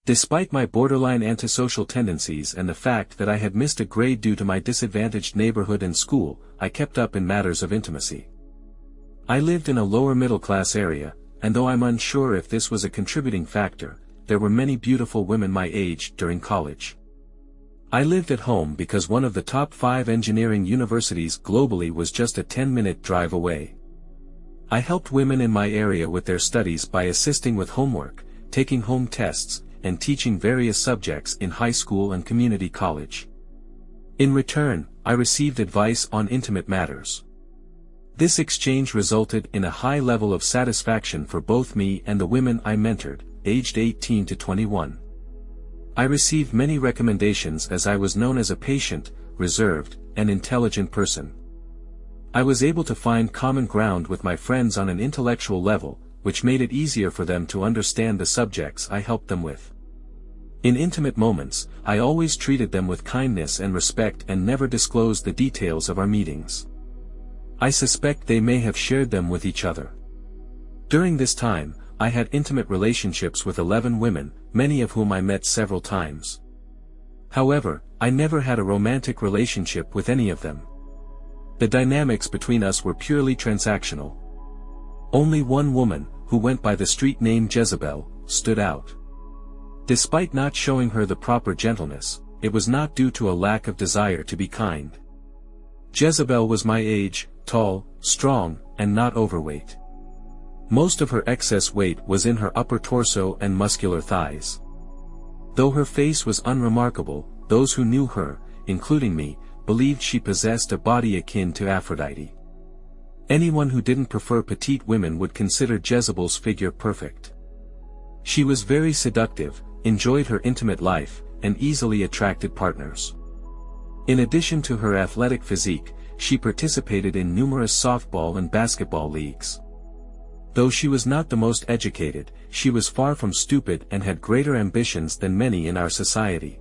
Despite my borderline antisocial tendencies and the fact that I had missed a grade due to my disadvantaged neighborhood and school, I kept up in matters of intimacy. I lived in a lower middle-class area, and though I'm unsure if this was a contributing factor, there were many beautiful women my age during college. I lived at home because one of the top 5 engineering universities globally was just a 10-minute drive away. I helped women in my area with their studies by assisting with homework, taking home tests, and teaching various subjects in high school and community college. In return, I received advice on intimate matters. This exchange resulted in a high level of satisfaction for both me and the women I mentored, aged 18 to 21. I received many recommendations as I was known as a patient, reserved, and intelligent person. I was able to find common ground with my friends on an intellectual level, which made it easier for them to understand the subjects I helped them with. In intimate moments, I always treated them with kindness and respect and never disclosed the details of our meetings. I suspect they may have shared them with each other. During this time, I had intimate relationships with 11 women, many of whom I met several times. However, I never had a romantic relationship with any of them. The dynamics between us were purely transactional. Only one woman, who went by the street name Jezebel, stood out. Despite not showing her the proper gentleness, it was not due to a lack of desire to be kind. Jezebel was my age, tall, strong, and not overweight. Most of her excess weight was in her upper torso and muscular thighs. Though her face was unremarkable, those who knew her, including me, believed she possessed a body akin to Aphrodite. Anyone who didn't prefer petite women would consider Jezebel's figure perfect. She was very seductive, enjoyed her intimate life, and easily attracted partners. In addition to her athletic physique, she participated in numerous softball and basketball leagues. Though she was not the most educated, she was far from stupid and had greater ambitions than many in our society.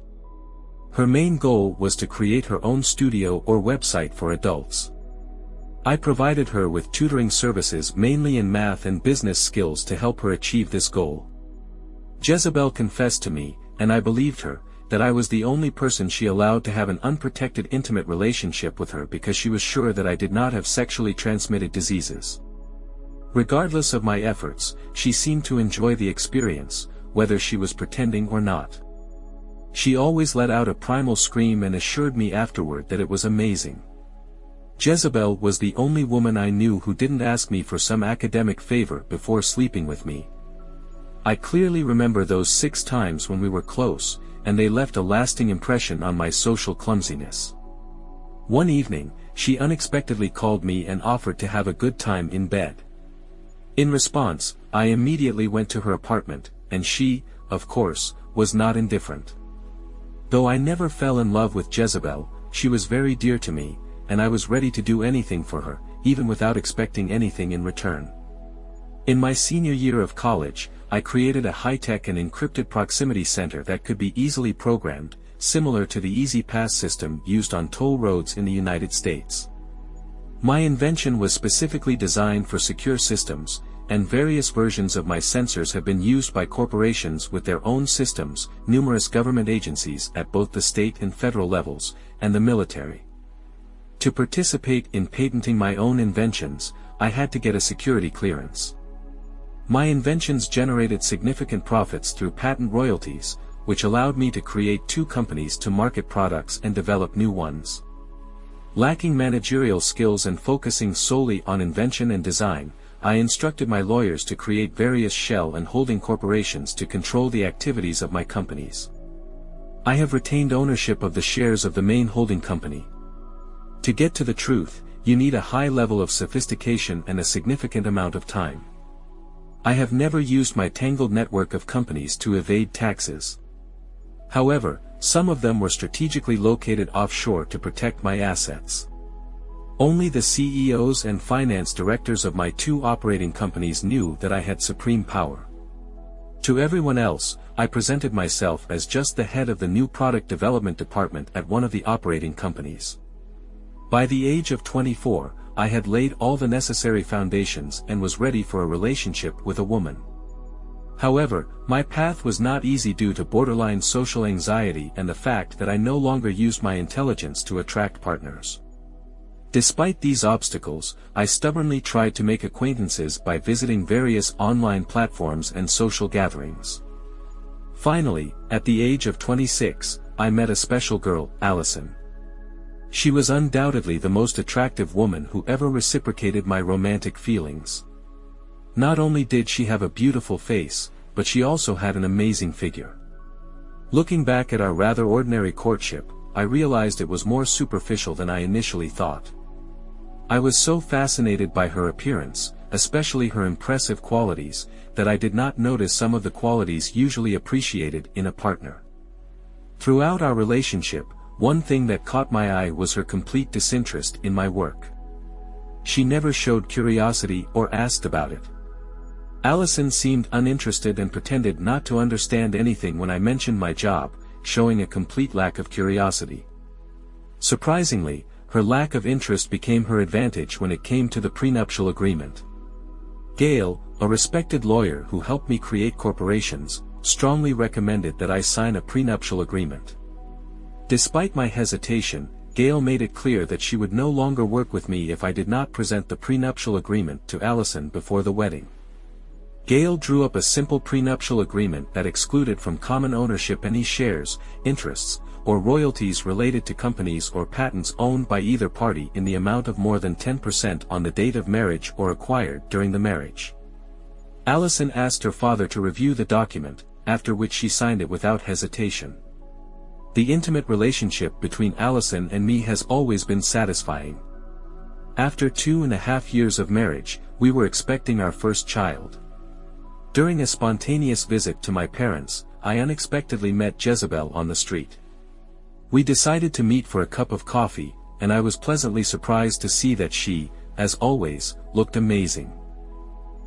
Her main goal was to create her own studio or website for adults. I provided her with tutoring services mainly in math and business skills to help her achieve this goal. Jezebel confessed to me, and I believed her, that I was the only person she allowed to have an unprotected intimate relationship with her because she was sure that I did not have sexually transmitted diseases. Regardless of my efforts, she seemed to enjoy the experience, whether she was pretending or not. She always let out a primal scream and assured me afterward that it was amazing. Jezebel was the only woman I knew who didn't ask me for some academic favor before sleeping with me. I clearly remember those 6 times when we were close, and they left a lasting impression on my social clumsiness. One evening, she unexpectedly called me and offered to have a good time in bed. In response, I immediately went to her apartment, and she, of course, was not indifferent. Though I never fell in love with Jezebel, she was very dear to me, and I was ready to do anything for her, even without expecting anything in return. In my senior year of college, I created a high-tech and encrypted proximity center that could be easily programmed, similar to the Easy Pass system used on toll roads in the United States. My invention was specifically designed for secure systems, and various versions of my sensors have been used by corporations with their own systems, numerous government agencies at both the state and federal levels, and the military. To participate in patenting my own inventions, I had to get a security clearance. My inventions generated significant profits through patent royalties, which allowed me to create 2 companies to market products and develop new ones. Lacking managerial skills and focusing solely on invention and design, I instructed my lawyers to create various shell and holding corporations to control the activities of my companies. I have retained ownership of the shares of the main holding company. To get to the truth, you need a high level of sophistication and a significant amount of time. I have never used my tangled network of companies to evade taxes. However, some of them were strategically located offshore to protect my assets. Only the CEOs and finance directors of my 2 operating companies knew that I had supreme power. To everyone else, I presented myself as just the head of the new product development department at one of the operating companies. By the age of 24, I had laid all the necessary foundations and was ready for a relationship with a woman. However, my path was not easy due to borderline social anxiety and the fact that I no longer used my intelligence to attract partners. Despite these obstacles, I stubbornly tried to make acquaintances by visiting various online platforms and social gatherings. Finally, at the age of 26, I met a special girl, Allison. She was undoubtedly the most attractive woman who ever reciprocated my romantic feelings. Not only did she have a beautiful face, but she also had an amazing figure. Looking back at our rather ordinary courtship, I realized it was more superficial than I initially thought. I was so fascinated by her appearance, especially her impressive qualities, that I did not notice some of the qualities usually appreciated in a partner. Throughout our relationship, one thing that caught my eye was her complete disinterest in my work. She never showed curiosity or asked about it. Allison seemed uninterested and pretended not to understand anything when I mentioned my job, showing a complete lack of curiosity. Surprisingly, her lack of interest became her advantage when it came to the prenuptial agreement. Gail, a respected lawyer who helped me create corporations, strongly recommended that I sign a prenuptial agreement. Despite my hesitation, Gail made it clear that she would no longer work with me if I did not present the prenuptial agreement to Allison before the wedding. Gail drew up a simple prenuptial agreement that excluded from common ownership any shares, interests, or royalties related to companies or patents owned by either party in the amount of more than 10% on the date of marriage or acquired during the marriage. Allison asked her father to review the document, after which she signed it without hesitation. The intimate relationship between Allison and me has always been satisfying. After 2.5 years of marriage, we were expecting our first child. During a spontaneous visit to my parents, I unexpectedly met Jezebel on the street. We decided to meet for a cup of coffee, and I was pleasantly surprised to see that she, as always, looked amazing.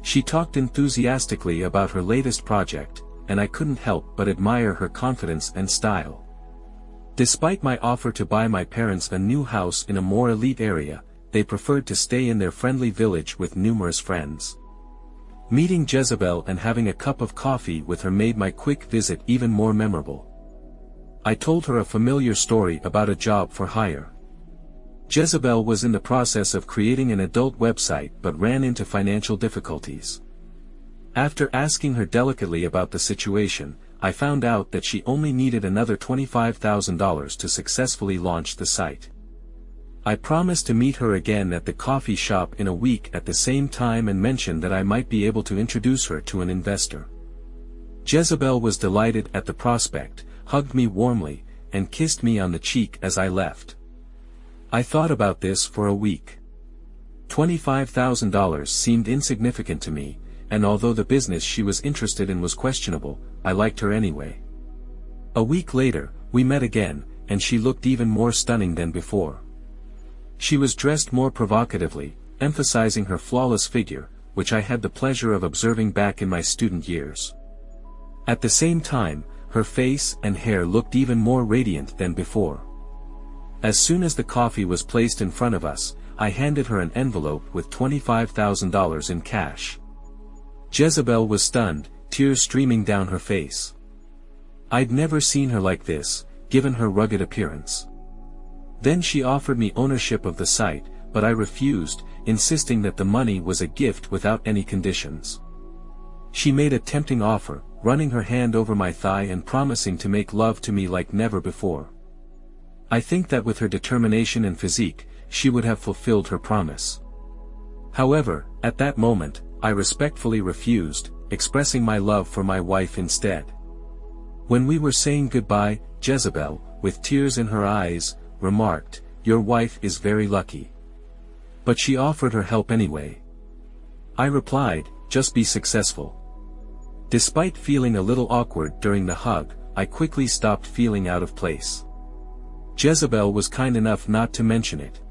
She talked enthusiastically about her latest project, and I couldn't help but admire her confidence and style. Despite my offer to buy my parents a new house in a more elite area, they preferred to stay in their friendly village with numerous friends. Meeting Jezebel and having a cup of coffee with her made my quick visit even more memorable. I told her a familiar story about a job for hire. Jezebel was in the process of creating an adult website but ran into financial difficulties. After asking her delicately about the situation, I found out that she only needed another $25,000 to successfully launch the site. I promised to meet her again at the coffee shop in a week at the same time and mentioned that I might be able to introduce her to an investor. Jezebel was delighted at the prospect, hugged me warmly, and kissed me on the cheek as I left. I thought about this for a week. $25,000 seemed insignificant to me, and although the business she was interested in was questionable, I liked her anyway. A week later, we met again, and she looked even more stunning than before. She was dressed more provocatively, emphasizing her flawless figure, which I had the pleasure of observing back in my student years. At the same time, her face and hair looked even more radiant than before. As soon as the coffee was placed in front of us, I handed her an envelope with $25,000 in cash. Jezebel was stunned, tears streaming down her face. I'd never seen her like this, given her rugged appearance. Then she offered me ownership of the site, but I refused, insisting that the money was a gift without any conditions. She made a tempting offer, running her hand over my thigh and promising to make love to me like never before. I think that with her determination and physique, she would have fulfilled her promise. However, at that moment, I respectfully refused, expressing my love for my wife instead. When we were saying goodbye, Jezebel, with tears in her eyes, remarked, "Your wife is very lucky." But she offered her help anyway. I replied, "Just be successful." Despite feeling a little awkward during the hug, I quickly stopped feeling out of place. Jezebel was kind enough not to mention it.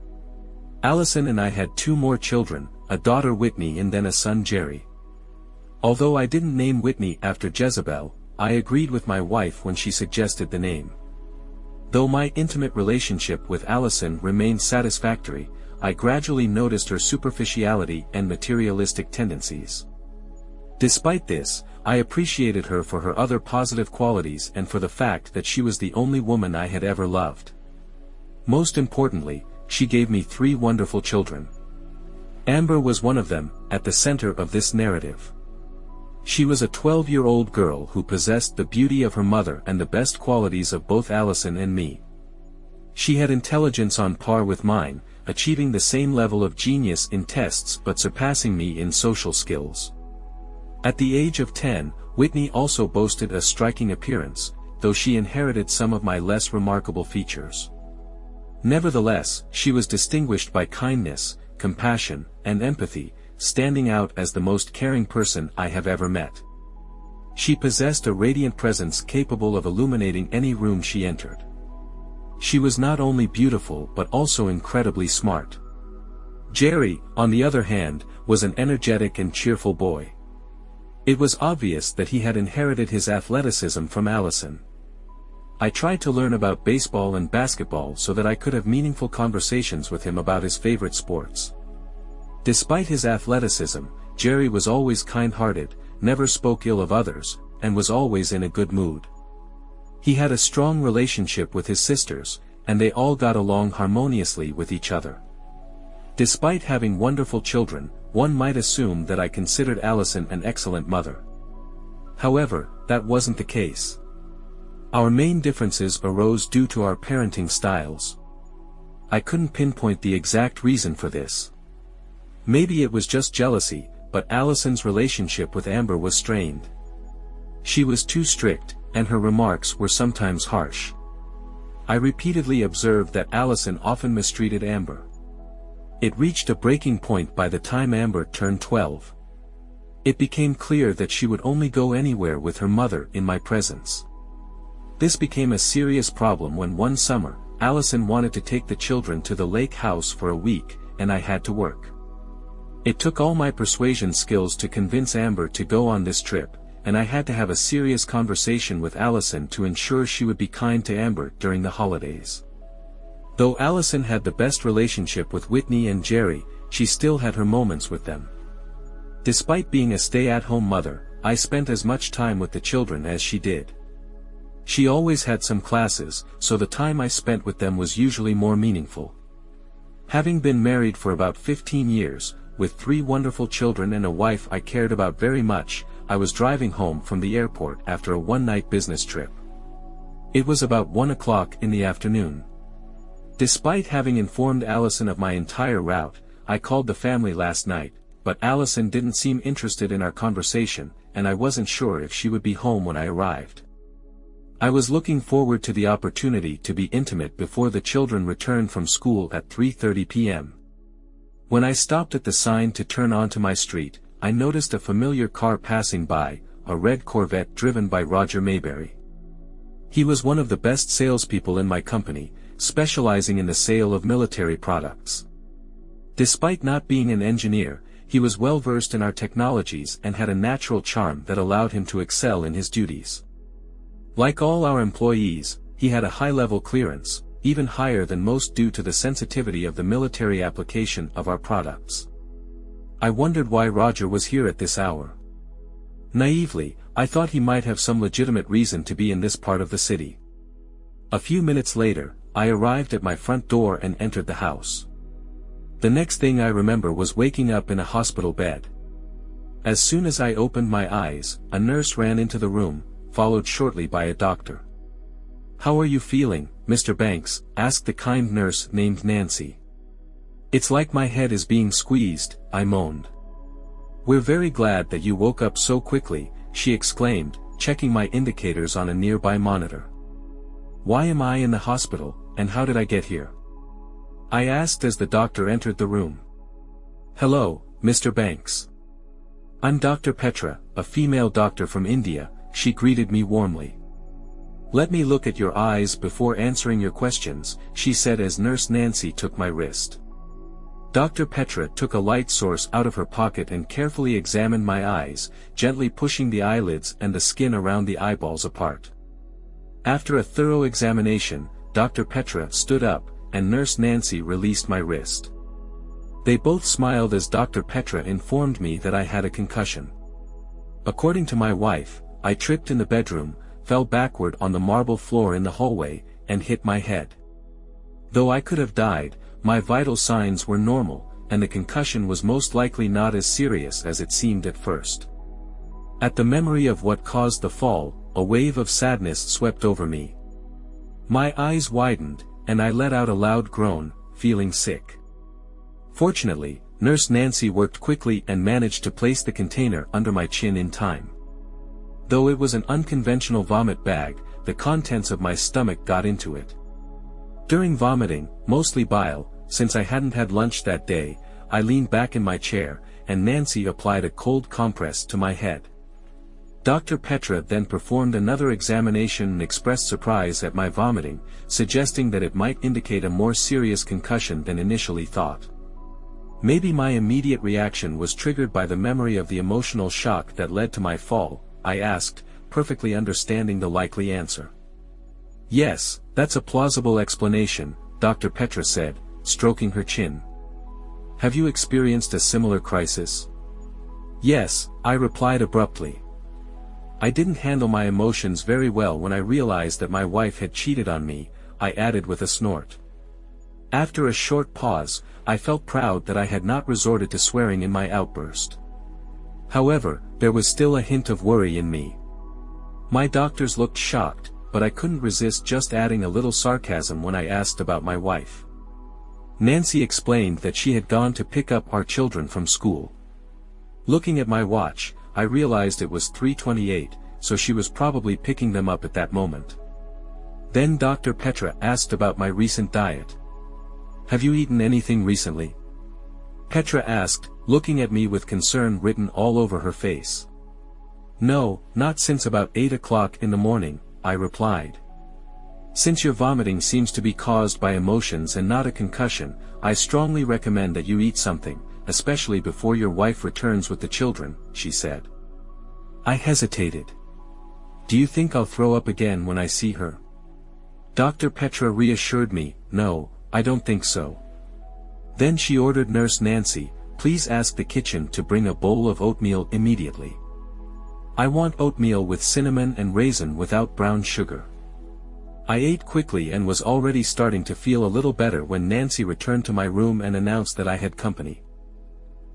Allison and I had 2 more children, a daughter Whitney and then a son Jerry. Although I didn't name Whitney after Jezebel, I agreed with my wife when she suggested the name. Though my intimate relationship with Allison remained satisfactory, I gradually noticed her superficiality and materialistic tendencies. Despite this, I appreciated her for her other positive qualities and for the fact that she was the only woman I had ever loved. Most importantly, she gave me 3 wonderful children. Amber was one of them, at the center of this narrative. She was a 12-year-old girl who possessed the beauty of her mother and the best qualities of both Allison and me. She had intelligence on par with mine, achieving the same level of genius in tests but surpassing me in social skills. At the age of 10, Whitney also boasted a striking appearance, though she inherited some of my less remarkable features. Nevertheless, she was distinguished by kindness, compassion, and empathy, standing out as the most caring person I have ever met. She possessed a radiant presence capable of illuminating any room she entered. She was not only beautiful but also incredibly smart. Jerry, on the other hand, was an energetic and cheerful boy. It was obvious that he had inherited his athleticism from Allison. I tried to learn about baseball and basketball so that I could have meaningful conversations with him about his favorite sports. Despite his athleticism, Jerry was always kind-hearted, never spoke ill of others, and was always in a good mood. He had a strong relationship with his sisters, and they all got along harmoniously with each other. Despite having wonderful children, one might assume that I considered Allison an excellent mother. However, that wasn't the case. Our main differences arose due to our parenting styles. I couldn't pinpoint the exact reason for this. Maybe it was just jealousy, but Allison's relationship with Amber was strained. She was too strict, and her remarks were sometimes harsh. I repeatedly observed that Allison often mistreated Amber. It reached a breaking point by the time Amber turned 12. It became clear that she would only go anywhere with her mother in my presence. This became a serious problem when one summer, Allison wanted to take the children to the lake house for a week, and I had to work. It took all my persuasion skills to convince Amber to go on this trip, and I had to have a serious conversation with Allison to ensure she would be kind to Amber during the holidays. Though Allison had the best relationship with Whitney and Jerry, she still had her moments with them. Despite being a stay-at-home mother, I spent as much time with the children as she did. She always had some classes, so the time I spent with them was usually more meaningful. Having been married for about 15 years, with 3 wonderful children and a wife I cared about very much, I was driving home from the airport after a one-night business trip. It was about 1 o'clock in the afternoon. Despite having informed Allison of my entire route, I called the family last night, but Allison didn't seem interested in our conversation, and I wasn't sure if she would be home when I arrived. I was looking forward to the opportunity to be intimate before the children returned from school at 3:30 p.m. When I stopped at the sign to turn onto my street, I noticed a familiar car passing by, a red Corvette driven by Roger Mayberry. He was one of the best salespeople in my company, specializing in the sale of military products. Despite not being an engineer, he was well versed in our technologies and had a natural charm that allowed him to excel in his duties. Like all our employees, he had a high-level clearance, even higher than most due to the sensitivity of the military application of our products. I wondered why Roger was here at this hour. Naively, I thought he might have some legitimate reason to be in this part of the city. A few minutes later, I arrived at my front door and entered the house. The next thing I remember was waking up in a hospital bed. As soon as I opened my eyes, a nurse ran into the room, followed shortly by a doctor. "How are you feeling, Mr. Banks?" asked the kind nurse named Nancy. "It's like my head is being squeezed," I moaned. "We're very glad that you woke up so quickly," she exclaimed, checking my indicators on a nearby monitor. "Why am I in the hospital, and how did I get here?" I asked as the doctor entered the room. "Hello, Mr. Banks. I'm Dr. Petra, a female doctor from India," she greeted me warmly. "Let me look at your eyes before answering your questions," she said as Nurse Nancy took my wrist. Dr. Petra took a light source out of her pocket and carefully examined my eyes, gently pushing the eyelids and the skin around the eyeballs apart. After a thorough examination, Dr. Petra stood up, and Nurse Nancy released my wrist. They both smiled as Dr. Petra informed me that I had a concussion. According to my wife, I tripped in the bedroom, fell backward on the marble floor in the hallway, and hit my head. Though I could have died, my vital signs were normal, and the concussion was most likely not as serious as it seemed at first. At the memory of what caused the fall, a wave of sadness swept over me. My eyes widened, and I let out a loud groan, feeling sick. Fortunately, Nurse Nancy worked quickly and managed to place the container under my chin in time. Though it was an unconventional vomit bag, the contents of my stomach got into it. During vomiting, mostly bile, since I hadn't had lunch that day, I leaned back in my chair, and Nancy applied a cold compress to my head. Dr. Petra then performed another examination and expressed surprise at my vomiting, suggesting that it might indicate a more serious concussion than initially thought. Maybe my immediate reaction was triggered by the memory of the emotional shock that led to my fall, I asked, perfectly understanding the likely answer. Yes, that's a plausible explanation, Dr. Petra said, stroking her chin. Have you experienced a similar crisis? Yes, I replied abruptly. I didn't handle my emotions very well when I realized that my wife had cheated on me, I added with a snort. After a short pause, I felt proud that I had not resorted to swearing in my outburst. However, there was still a hint of worry in me. My doctors looked shocked, but I couldn't resist just adding a little sarcasm when I asked about my wife. Nancy explained that she had gone to pick up our children from school. Looking at my watch, I realized it was 3:28, so she was probably picking them up at that moment. Then Dr. Petra asked about my recent diet. Have you eaten anything recently? Petra asked, looking at me with concern written all over her face. No, not since about 8 o'clock in the morning, I replied. Since your vomiting seems to be caused by emotions and not a concussion, I strongly recommend that you eat something, especially before your wife returns with the children, she said. I hesitated. Do you think I'll throw up again when I see her? Dr. Petra reassured me, no, I don't think so. Then she ordered Nurse Nancy, please ask the kitchen to bring a bowl of oatmeal immediately. I want oatmeal with cinnamon and raisin without brown sugar. I ate quickly and was already starting to feel a little better when Nancy returned to my room and announced that I had company.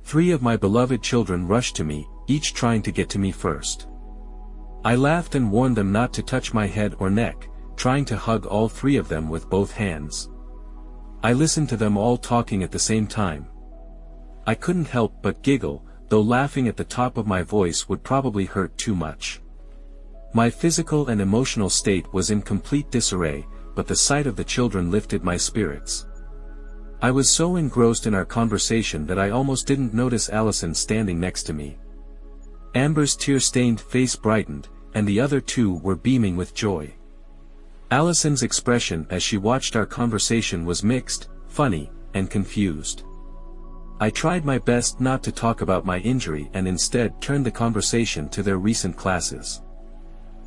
3 of my beloved children rushed to me, each trying to get to me first. I laughed and warned them not to touch my head or neck, trying to hug all 3 of them with both hands. I listened to them all talking at the same time. I couldn't help but giggle, though laughing at the top of my voice would probably hurt too much. My physical and emotional state was in complete disarray, but the sight of the children lifted my spirits. I was so engrossed in our conversation that I almost didn't notice Allison standing next to me. Amber's tear-stained face brightened, and the other 2 were beaming with joy. Allison's expression as she watched our conversation was mixed, funny, and confused. I tried my best not to talk about my injury and instead turned the conversation to their recent classes.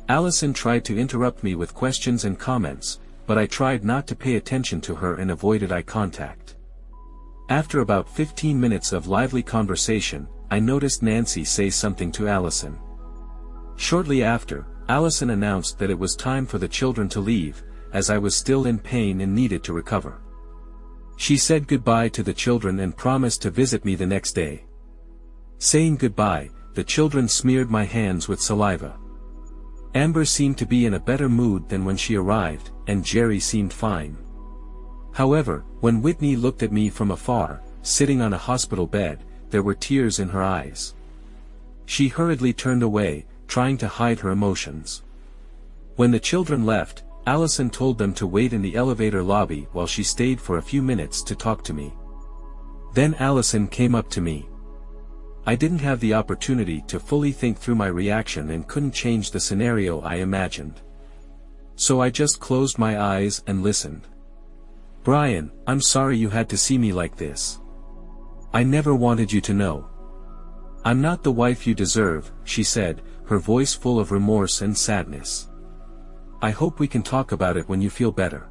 Allison tried to interrupt me with questions and comments, but I tried not to pay attention to her and avoided eye contact. After about 15 minutes of lively conversation, I noticed Nancy say something to Allison. Shortly after, Allison announced that it was time for the children to leave, as I was still in pain and needed to recover. She said goodbye to the children and promised to visit me the next day. Saying goodbye, the children smeared my hands with saliva. Amber seemed to be in a better mood than when she arrived, and Jerry seemed fine. However, when Whitney looked at me from afar, sitting on a hospital bed, there were tears in her eyes. She hurriedly turned away, trying to hide her emotions. When the children left, Allison told them to wait in the elevator lobby while she stayed for a few minutes to talk to me. Then Allison came up to me. I didn't have the opportunity to fully think through my reaction and couldn't change the scenario I imagined. So I just closed my eyes and listened. Brian, I'm sorry you had to see me like this. I never wanted you to know. I'm not the wife you deserve, she said, her voice full of remorse and sadness. I hope we can talk about it when you feel better.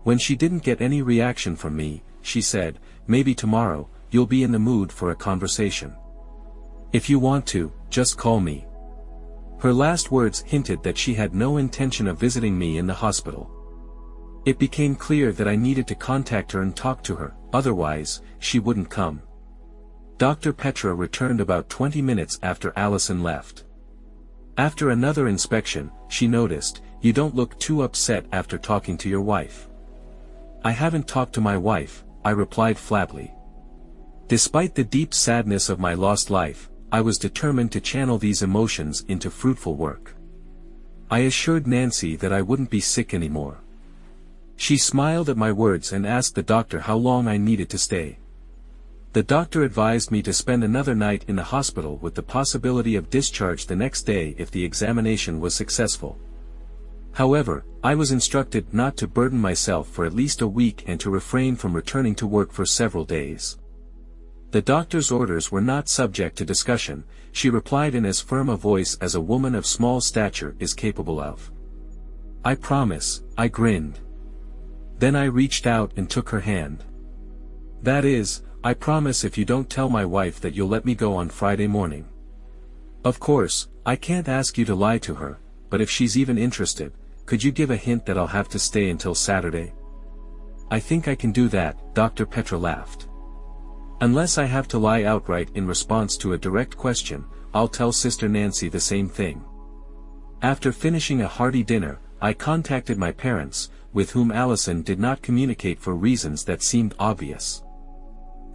When she didn't get any reaction from me, she said, maybe tomorrow, you'll be in the mood for a conversation. If you want to, just call me." Her last words hinted that she had no intention of visiting me in the hospital. It became clear that I needed to contact her and talk to her, otherwise, she wouldn't come. Dr. Petra returned about 20 minutes after Allison left. After another inspection, she noticed, "You don't look too upset after talking to your wife." "I haven't talked to my wife," I replied flatly. Despite the deep sadness of my lost life, I was determined to channel these emotions into fruitful work. I assured Nancy that I wouldn't be sick anymore. She smiled at my words and asked the doctor how long I needed to stay. The doctor advised me to spend another night in the hospital with the possibility of discharge the next day if the examination was successful. However, I was instructed not to burden myself for at least a week and to refrain from returning to work for several days. The doctor's orders were not subject to discussion, she replied in as firm a voice as a woman of small stature is capable of. "I promise," I grinned. Then I reached out and took her hand. "That is, I promise if you don't tell my wife that you'll let me go on Friday morning. Of course, I can't ask you to lie to her, but if she's even interested, could you give a hint that I'll have to stay until Saturday?" "I think I can do that," Dr. Petra laughed. "Unless I have to lie outright in response to a direct question, I'll tell Sister Nancy the same thing." After finishing a hearty dinner, I contacted my parents, with whom Allison did not communicate for reasons that seemed obvious.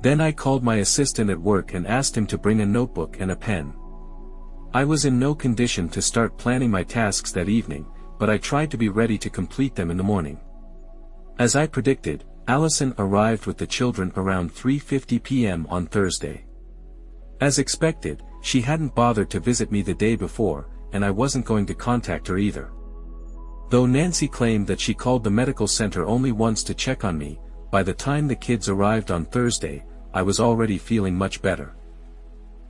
Then I called my assistant at work and asked him to bring a notebook and a pen. I was in no condition to start planning my tasks that evening, but I tried to be ready to complete them in the morning. As I predicted, Allison arrived with the children around 3:50 p.m. on Thursday. As expected, she hadn't bothered to visit me the day before, and I wasn't going to contact her either. Though Nancy claimed that she called the medical center only once to check on me, by the time the kids arrived on Thursday, I was already feeling much better.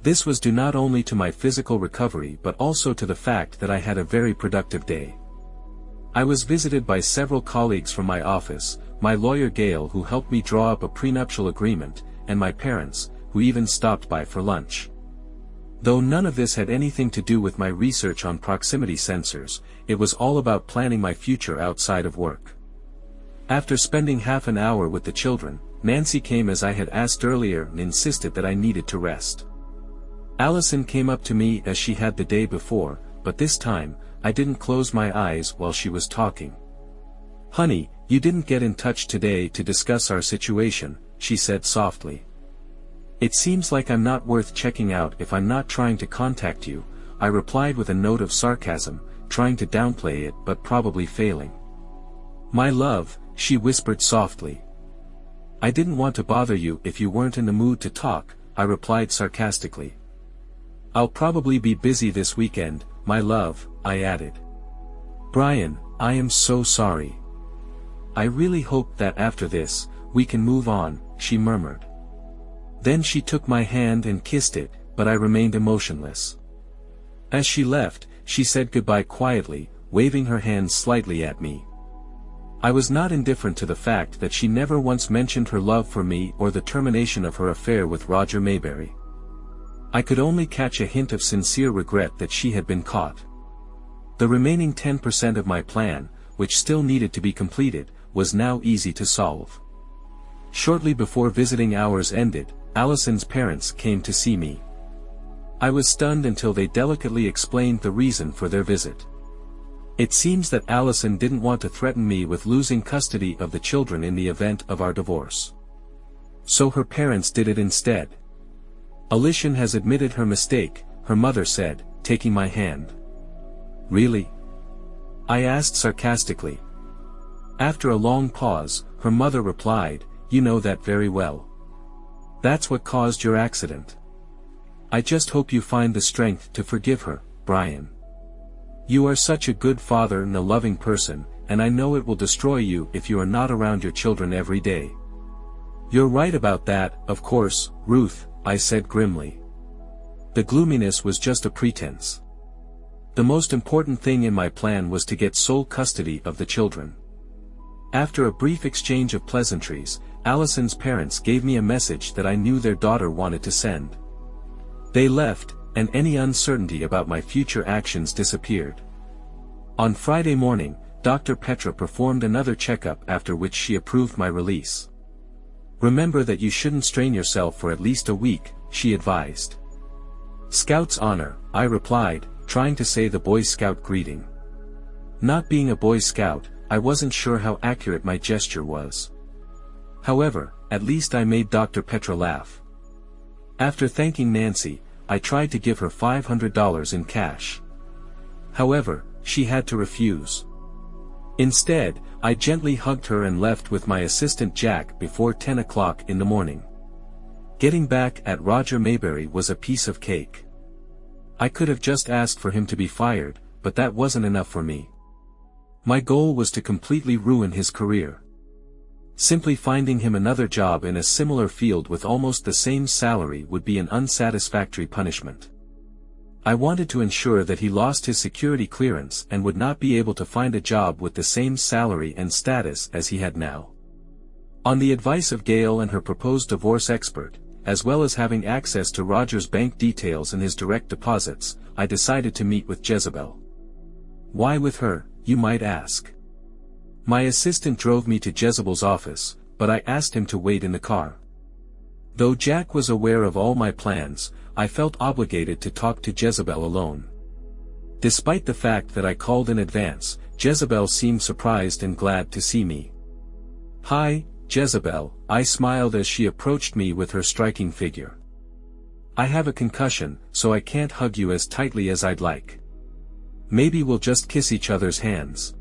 This was due not only to my physical recovery but also to the fact that I had a very productive day. I was visited by several colleagues from my office, my lawyer Gail who helped me draw up a prenuptial agreement, and my parents, who even stopped by for lunch. Though none of this had anything to do with my research on proximity sensors, it was all about planning my future outside of work. After spending half an hour with the children, Nancy came as I had asked earlier and insisted that I needed to rest. Allison came up to me as she had the day before, but this time, I didn't close my eyes while she was talking. "Honey, you didn't get in touch today to discuss our situation," she said softly. "It seems like I'm not worth checking out if I'm not trying to contact you," I replied with a note of sarcasm, trying to downplay it but probably failing. "My love," she whispered softly. "I didn't want to bother you if you weren't in the mood to talk," I replied sarcastically. "I'll probably be busy this weekend, my love," I added. "Brian, I am so sorry. I really hope that after this, we can move on," she murmured. Then she took my hand and kissed it, but I remained emotionless. As she left, she said goodbye quietly, waving her hand slightly at me. I was not indifferent to the fact that she never once mentioned her love for me or the termination of her affair with Roger Mayberry. I could only catch a hint of sincere regret that she had been caught. The remaining 10% of my plan, which still needed to be completed, was now easy to solve. Shortly before visiting hours ended, Allison's parents came to see me. I was stunned until they delicately explained the reason for their visit. It seems that Allison didn't want to threaten me with losing custody of the children in the event of our divorce. So her parents did it instead. "Alishan has admitted her mistake," her mother said, taking my hand. "Really?" I asked sarcastically. After a long pause, her mother replied, "You know that very well. That's what caused your accident. I just hope you find the strength to forgive her, Brian. You are such a good father and a loving person, and I know it will destroy you if you are not around your children every day." "You're right about that, of course, Ruth," I said grimly. The gloominess was just a pretense. The most important thing in my plan was to get sole custody of the children. After a brief exchange of pleasantries, Allison's parents gave me a message that I knew their daughter wanted to send. They left, and any uncertainty about my future actions disappeared. On Friday morning, Dr. Petra performed another checkup, after which she approved my release. "Remember that you shouldn't strain yourself for at least a week," she advised. "Scout's honor," I replied, trying to say the Boy Scout greeting. Not being a Boy Scout, I wasn't sure how accurate my gesture was. However, at least I made Dr. Petra laugh. After thanking Nancy, I tried to give her $500 in cash. However, she had to refuse. Instead, I gently hugged her and left with my assistant Jack before 10 o'clock in the morning. Getting back at Roger Mayberry was a piece of cake. I could have just asked for him to be fired, but that wasn't enough for me. My goal was to completely ruin his career. Simply finding him another job in a similar field with almost the same salary would be an unsatisfactory punishment. I wanted to ensure that he lost his security clearance and would not be able to find a job with the same salary and status as he had now. On the advice of Gail and her proposed divorce expert, as well as having access to Roger's bank details and his direct deposits, I decided to meet with Jezebel. Why with her, you might ask? My assistant drove me to Jezebel's office, but I asked him to wait in the car. Though Jack was aware of all my plans, I felt obligated to talk to Jezebel alone. Despite the fact that I called in advance, Jezebel seemed surprised and glad to see me. "Hi, Jezebel," I smiled as she approached me with her striking figure. "I have a concussion, so I can't hug you as tightly as I'd like. Maybe we'll just kiss each other's hands."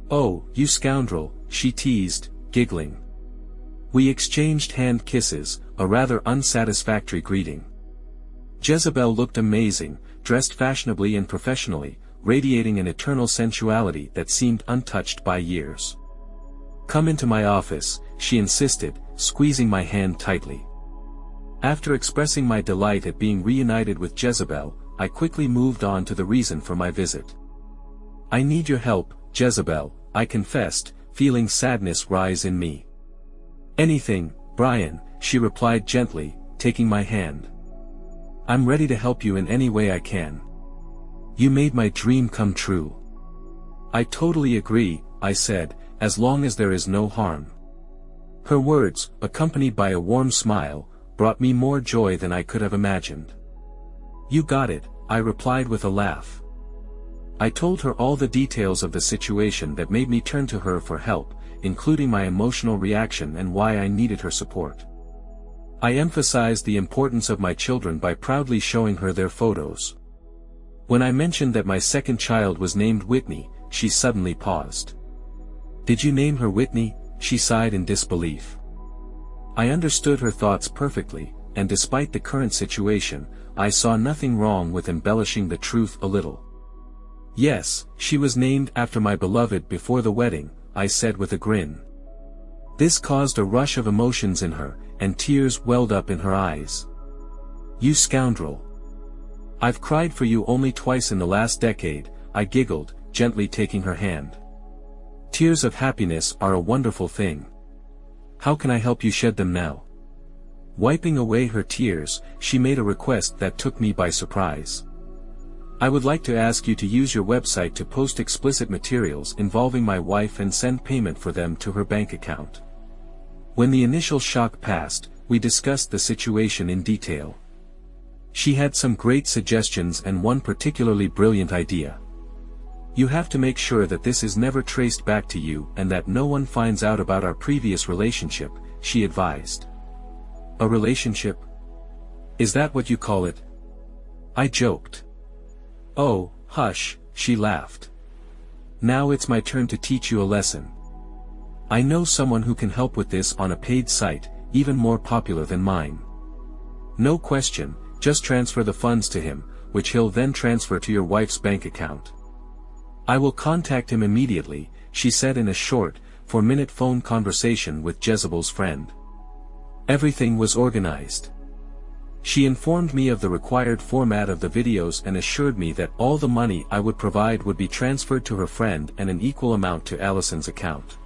"Oh, you scoundrel," she teased, giggling. We exchanged hand kisses, a rather unsatisfactory greeting. Jezebel looked amazing, dressed fashionably and professionally, radiating an eternal sensuality that seemed untouched by years. "Come into my office," she insisted, squeezing my hand tightly. After expressing my delight at being reunited with Jezebel, I quickly moved on to the reason for my visit. "I need your help, Jezebel," I confessed, feeling sadness rise in me. "Anything, Brian," she replied gently, taking my hand. "I'm ready to help you in any way I can. You made my dream come true." "I totally agree," I said, "as long as there is no harm." Her words, accompanied by a warm smile, brought me more joy than I could have imagined. "You got it," I replied with a laugh. I told her all the details of the situation that made me turn to her for help, including my emotional reaction and why I needed her support. I emphasized the importance of my children by proudly showing her their photos. When I mentioned that my second child was named Whitney, she suddenly paused. "Did you name her Whitney?" she sighed in disbelief. I understood her thoughts perfectly, and despite the current situation, I saw nothing wrong with embellishing the truth a little. "Yes, she was named after my beloved before the wedding," I said with a grin. This caused a rush of emotions in her, and tears welled up in her eyes. "You scoundrel. I've cried for you only twice in the last decade," I giggled, gently taking her hand. "Tears of happiness are a wonderful thing. How can I help you shed them now?" Wiping away her tears, she made a request that took me by surprise. "I would like to ask you to use your website to post explicit materials involving my wife and send payment for them to her bank account." When the initial shock passed, we discussed the situation in detail. She had some great suggestions and one particularly brilliant idea. "You have to make sure that this is never traced back to you and that no one finds out about our previous relationship," she advised. "A relationship? Is that what you call it?" I joked. "Oh, hush," she laughed. "Now it's my turn to teach you a lesson. I know someone who can help with this on a paid site, even more popular than mine. No question, just transfer the funds to him, which he'll then transfer to your wife's bank account." "I will contact him immediately," she said in a short, 4-minute phone conversation with Jezebel's friend. Everything was organized. She informed me of the required format of the videos and assured me that all the money I would provide would be transferred to her friend and an equal amount to Allison's account.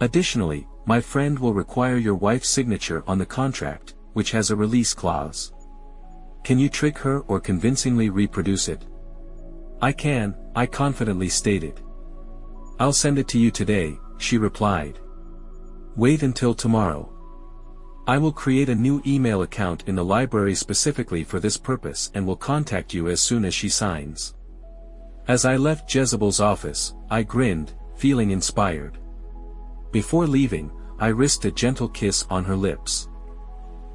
"Additionally, my friend will require your wife's signature on the contract, which has a release clause." Can you trick her or convincingly reproduce it? I can, I confidently stated. I'll send it to you today, she replied. Wait until tomorrow. I will create a new email account in the library specifically for this purpose and will contact you as soon as she signs. As I left Jezebel's office, I grinned, feeling inspired. Before leaving, I risked a gentle kiss on her lips.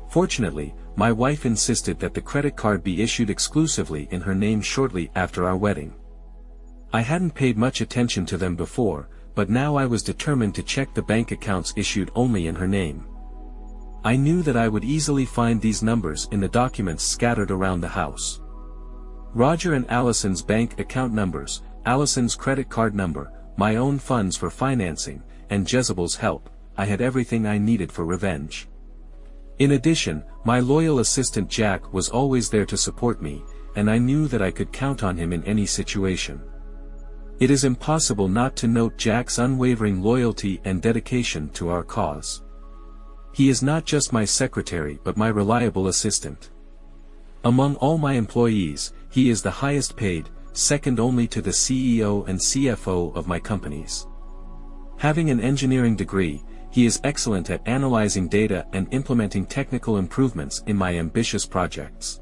Fortunately, my wife insisted that the credit card be issued exclusively in her name shortly after our wedding. I hadn't paid much attention to them before, but now I was determined to check the bank accounts issued only in her name. I knew that I would easily find these numbers in the documents scattered around the house. Roger and Allison's bank account numbers, Allison's credit card number, my own funds for financing, and Jezebel's help. I had everything I needed for revenge. In addition, my loyal assistant Jack was always there to support me, and I knew that I could count on him in any situation. It is impossible not to note Jack's unwavering loyalty and dedication to our cause. He is not just my secretary but my reliable assistant. Among all my employees, he is the highest paid, second only to the CEO and CFO of my companies. Having an engineering degree, he is excellent at analyzing data and implementing technical improvements in my ambitious projects.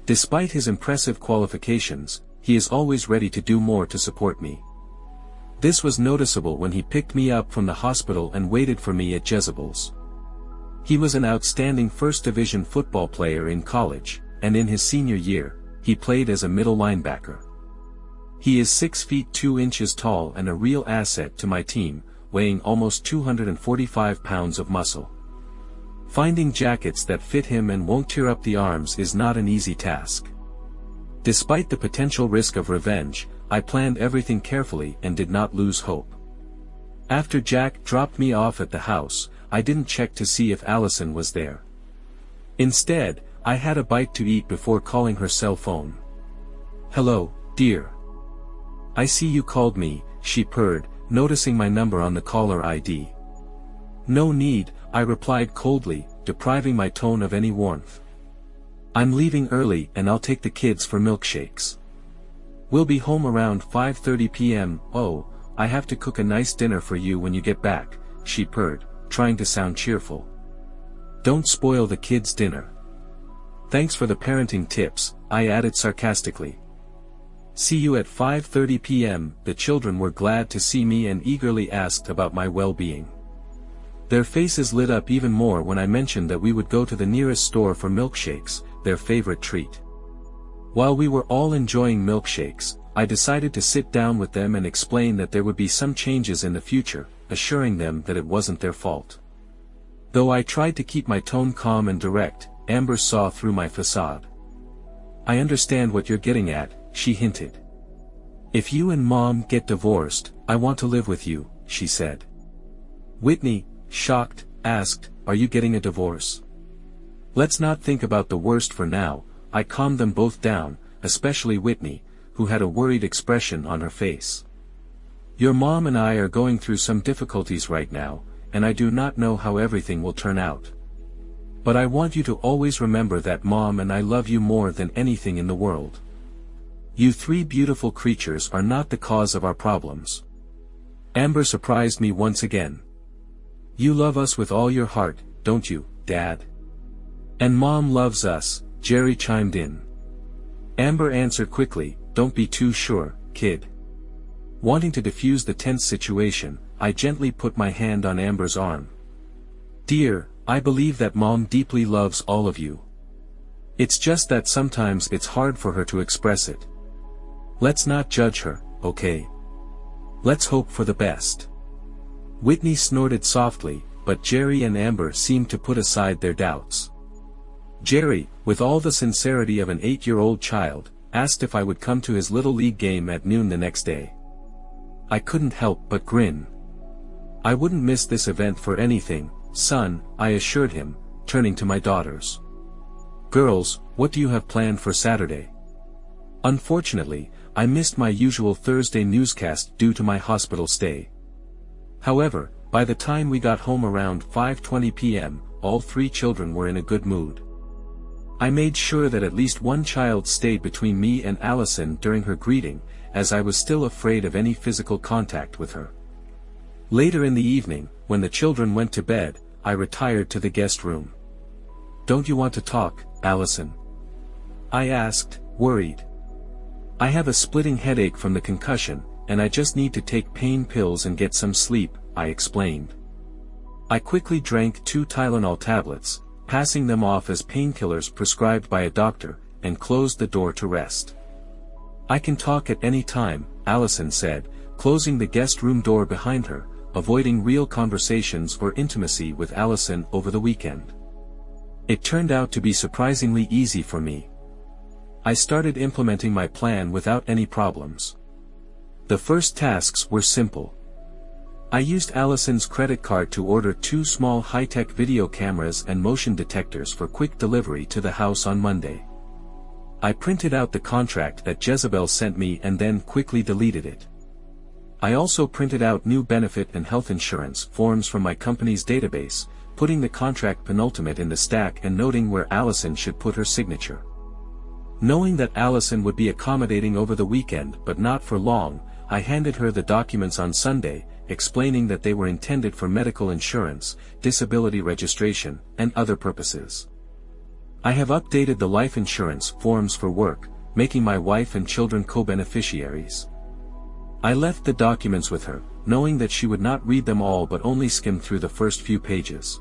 Despite his impressive qualifications, he is always ready to do more to support me. This was noticeable when he picked me up from the hospital and waited for me at Jezebel's. He was an outstanding first division football player in college, and in his senior year, he played as a middle linebacker. He is 6 feet 2 inches tall and a real asset to my team, weighing almost 245 pounds of muscle. Finding jackets that fit him and won't tear up the arms is not an easy task. Despite the potential risk of revenge, I planned everything carefully and did not lose hope. After Jack dropped me off at the house, I didn't check to see if Allison was there. Instead, I had a bite to eat before calling her cell phone. "Hello, dear. I see you called me," she purred, noticing my number on the caller ID. "No need," I replied coldly, depriving my tone of any warmth. "I'm leaving early and I'll take the kids for milkshakes. We'll be home around 5:30 p.m. Oh, I have to cook a nice dinner for you when you get back," she purred, trying to sound cheerful. "Don't spoil the kids' dinner." "Thanks for the parenting tips," I added sarcastically. "See you at 5:30 p.m. The children were glad to see me and eagerly asked about my well-being. Their faces lit up even more when I mentioned that we would go to the nearest store for milkshakes, their favorite treat. While we were all enjoying milkshakes, I decided to sit down with them and explain that there would be some changes in the future, assuring them that it wasn't their fault. Though I tried to keep my tone calm and direct, Amber saw through my facade. "I understand what you're getting at," she hinted. "If you and Mom get divorced, I want to live with you," she said. Whitney, shocked, asked, "Are you getting a divorce?" "Let's not think about the worst for now," I calmed them both down, especially Whitney, who had a worried expression on her face. "Your mom and I are going through some difficulties right now, and I do not know how everything will turn out. But I want you to always remember that Mom and I love you more than anything in the world. You three beautiful creatures are not the cause of our problems." Amber surprised me once again. "You love us with all your heart, don't you, Dad?" "And Mom loves us," Jerry chimed in. Amber answered quickly, "Don't be too sure, kid." Wanting to defuse the tense situation, I gently put my hand on Amber's arm. "Dear, I believe that Mom deeply loves all of you. It's just that sometimes it's hard for her to express it. Let's not judge her, okay? Let's hope for the best." Whitney snorted softly, but Jerry and Amber seemed to put aside their doubts. Jerry, with all the sincerity of an 8-year-old child, asked if I would come to his Little League game at noon the next day. I couldn't help but grin. "I wouldn't miss this event for anything, son," I assured him, turning to my daughters. "Girls, what do you have planned for Saturday?" Unfortunately, I missed my usual Thursday newscast due to my hospital stay. However, by the time we got home around 5:20 p.m., all three children were in a good mood. I made sure that at least one child stayed between me and Allison during her greeting, as I was still afraid of any physical contact with her. Later in the evening, when the children went to bed, I retired to the guest room. "Don't you want to talk, Allison?" I asked, worried. "I have a splitting headache from the concussion, and I just need to take pain pills and get some sleep," I explained. I quickly drank 2 Tylenol tablets, passing them off as painkillers prescribed by a doctor, and closed the door to rest. "I can talk at any time," Allison said, closing the guest room door behind her, avoiding real conversations or intimacy with Allison over the weekend. It turned out to be surprisingly easy for me. I started implementing my plan without any problems. The first tasks were simple. I used Allison's credit card to order 2 small high-tech video cameras and motion detectors for quick delivery to the house on Monday. I printed out the contract that Jezebel sent me and then quickly deleted it. I also printed out new benefit and health insurance forms from my company's database, putting the contract penultimate in the stack and noting where Allison should put her signature. Knowing that Allison would be accommodating over the weekend but not for long, I handed her the documents on Sunday, explaining that they were intended for medical insurance, disability registration, and other purposes. I have updated the life insurance forms for work, making my wife and children co-beneficiaries. I left the documents with her, knowing that she would not read them all but only skim through the first few pages.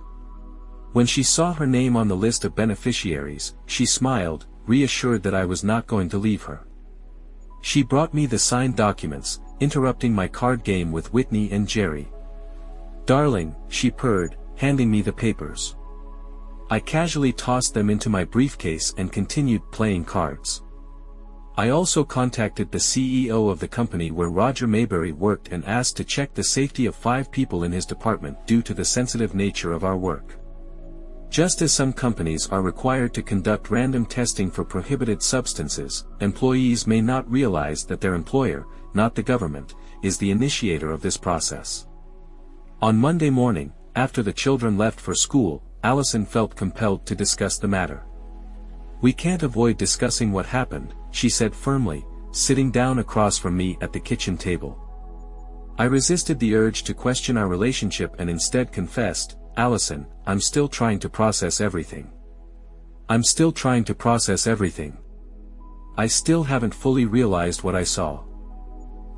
When she saw her name on the list of beneficiaries, she smiled, reassured that I was not going to leave her. She brought me the signed documents, interrupting my card game with Whitney and Jerry. "Darling," she purred, handing me the papers. I casually tossed them into my briefcase and continued playing cards. I also contacted the CEO of the company where Roger Mayberry worked and asked to check the safety of 5 people in his department due to the sensitive nature of our work. Just as some companies are required to conduct random testing for prohibited substances, employees may not realize that their employer, not the government, is the initiator of this process. On Monday morning, after the children left for school, Allison felt compelled to discuss the matter. "We can't avoid discussing what happened," she said firmly, sitting down across from me at the kitchen table. I resisted the urge to question our relationship and instead confessed, "Allison, I'm still trying to process everything. I'm still trying to process everything. I still haven't fully realized what I saw.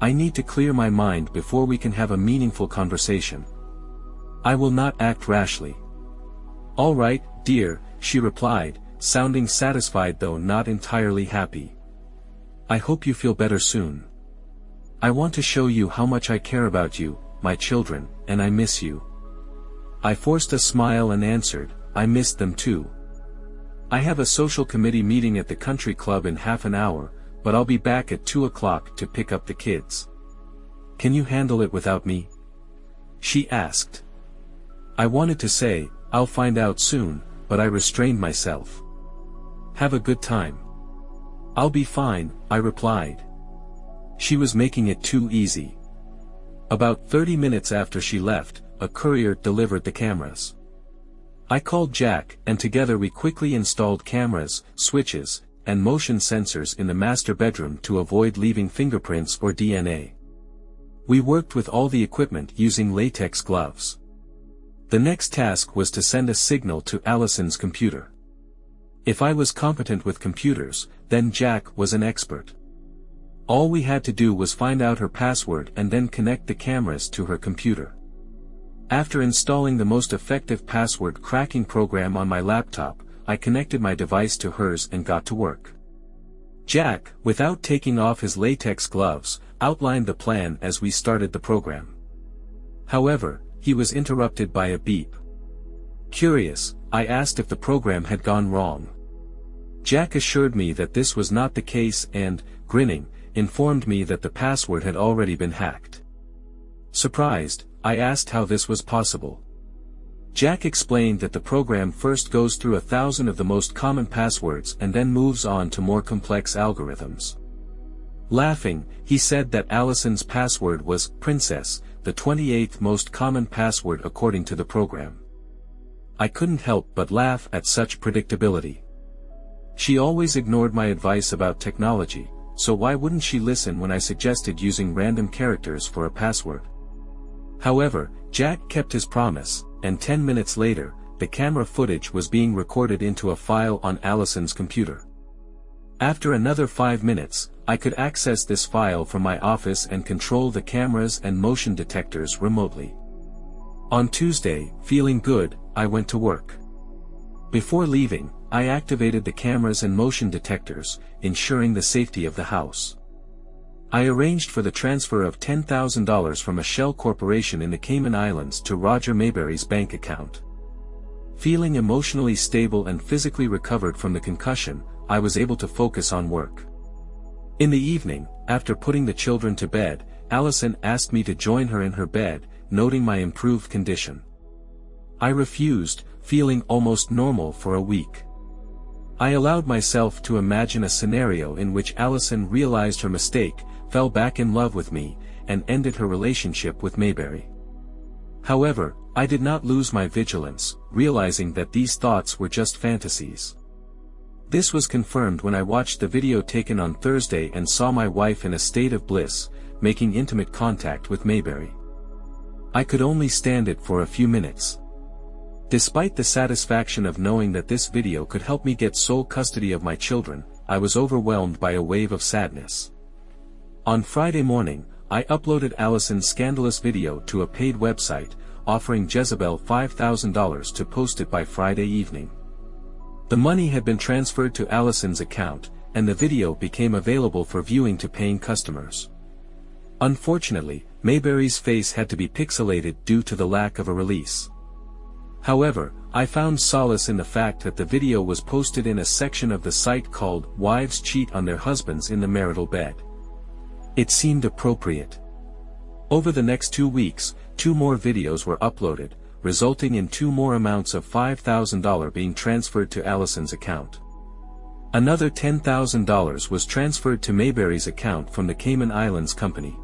I need to clear my mind before we can have a meaningful conversation. I will not act rashly." "All right, dear," she replied, sounding satisfied though not entirely happy. "I hope you feel better soon. I want to show you how much I care about you, my children, and I miss you." I forced a smile and answered, "I missed them too. I have a social committee meeting at the country club in half an hour, but I'll be back at 2 o'clock to pick up the kids. Can you handle it without me?" she asked. I wanted to say, "I'll find out soon," but I restrained myself. "Have a good time." "I'll be fine," I replied. She was making it too easy. About 30 minutes after she left, a courier delivered the cameras. I called Jack, and together we quickly installed cameras, switches, and motion sensors in the master bedroom to avoid leaving fingerprints or DNA. We worked with all the equipment using latex gloves. The next task was to send a signal to Allison's computer. If I was competent with computers, then Jack was an expert. All we had to do was find out her password and then connect the cameras to her computer. After installing the most effective password cracking program on my laptop, I connected my device to hers and got to work. Jack, without taking off his latex gloves, outlined the plan as we started the program. However, he was interrupted by a beep. Curious, I asked if the program had gone wrong. Jack assured me that this was not the case and, grinning, informed me that the password had already been hacked. Surprised, I asked how this was possible. Jack explained that the program first goes through 1,000 of the most common passwords and then moves on to more complex algorithms. Laughing, he said that Allison's password was Princess, the 28th most common password according to the program. I couldn't help but laugh at such predictability. She always ignored my advice about technology, so why wouldn't she listen when I suggested using random characters for a password? However, Jack kept his promise, and 10 minutes later, the camera footage was being recorded into a file on Allison's computer. After another 5 minutes, I could access this file from my office and control the cameras and motion detectors remotely. On Tuesday, feeling good, I went to work. Before leaving, I activated the cameras and motion detectors, ensuring the safety of the house. I arranged for the transfer of $10,000 from a shell corporation in the Cayman Islands to Roger Mayberry's bank account. Feeling emotionally stable and physically recovered from the concussion, I was able to focus on work. In the evening, after putting the children to bed, Allison asked me to join her in her bed, noting my improved condition. I refused, feeling almost normal for a week. I allowed myself to imagine a scenario in which Allison realized her mistake, fell back in love with me, and ended her relationship with Mayberry. However, I did not lose my vigilance, realizing that these thoughts were just fantasies. This was confirmed when I watched the video taken on Thursday and saw my wife in a state of bliss, making intimate contact with Mayberry. I could only stand it for a few minutes. Despite the satisfaction of knowing that this video could help me get sole custody of my children, I was overwhelmed by a wave of sadness. On Friday morning, I uploaded Allison's scandalous video to a paid website, offering Jezebel $5,000 to post it by Friday evening. The money had been transferred to Allison's account, and the video became available for viewing to paying customers. Unfortunately, Mayberry's face had to be pixelated due to the lack of a release. However, I found solace in the fact that the video was posted in a section of the site called "Wives Cheat on Their Husbands in the Marital Bed." It seemed appropriate. Over the next 2 weeks, 2 more videos were uploaded, resulting in 2 more amounts of $5,000 being transferred to Allison's account. Another $10,000 was transferred to Mayberry's account from the Cayman Islands company.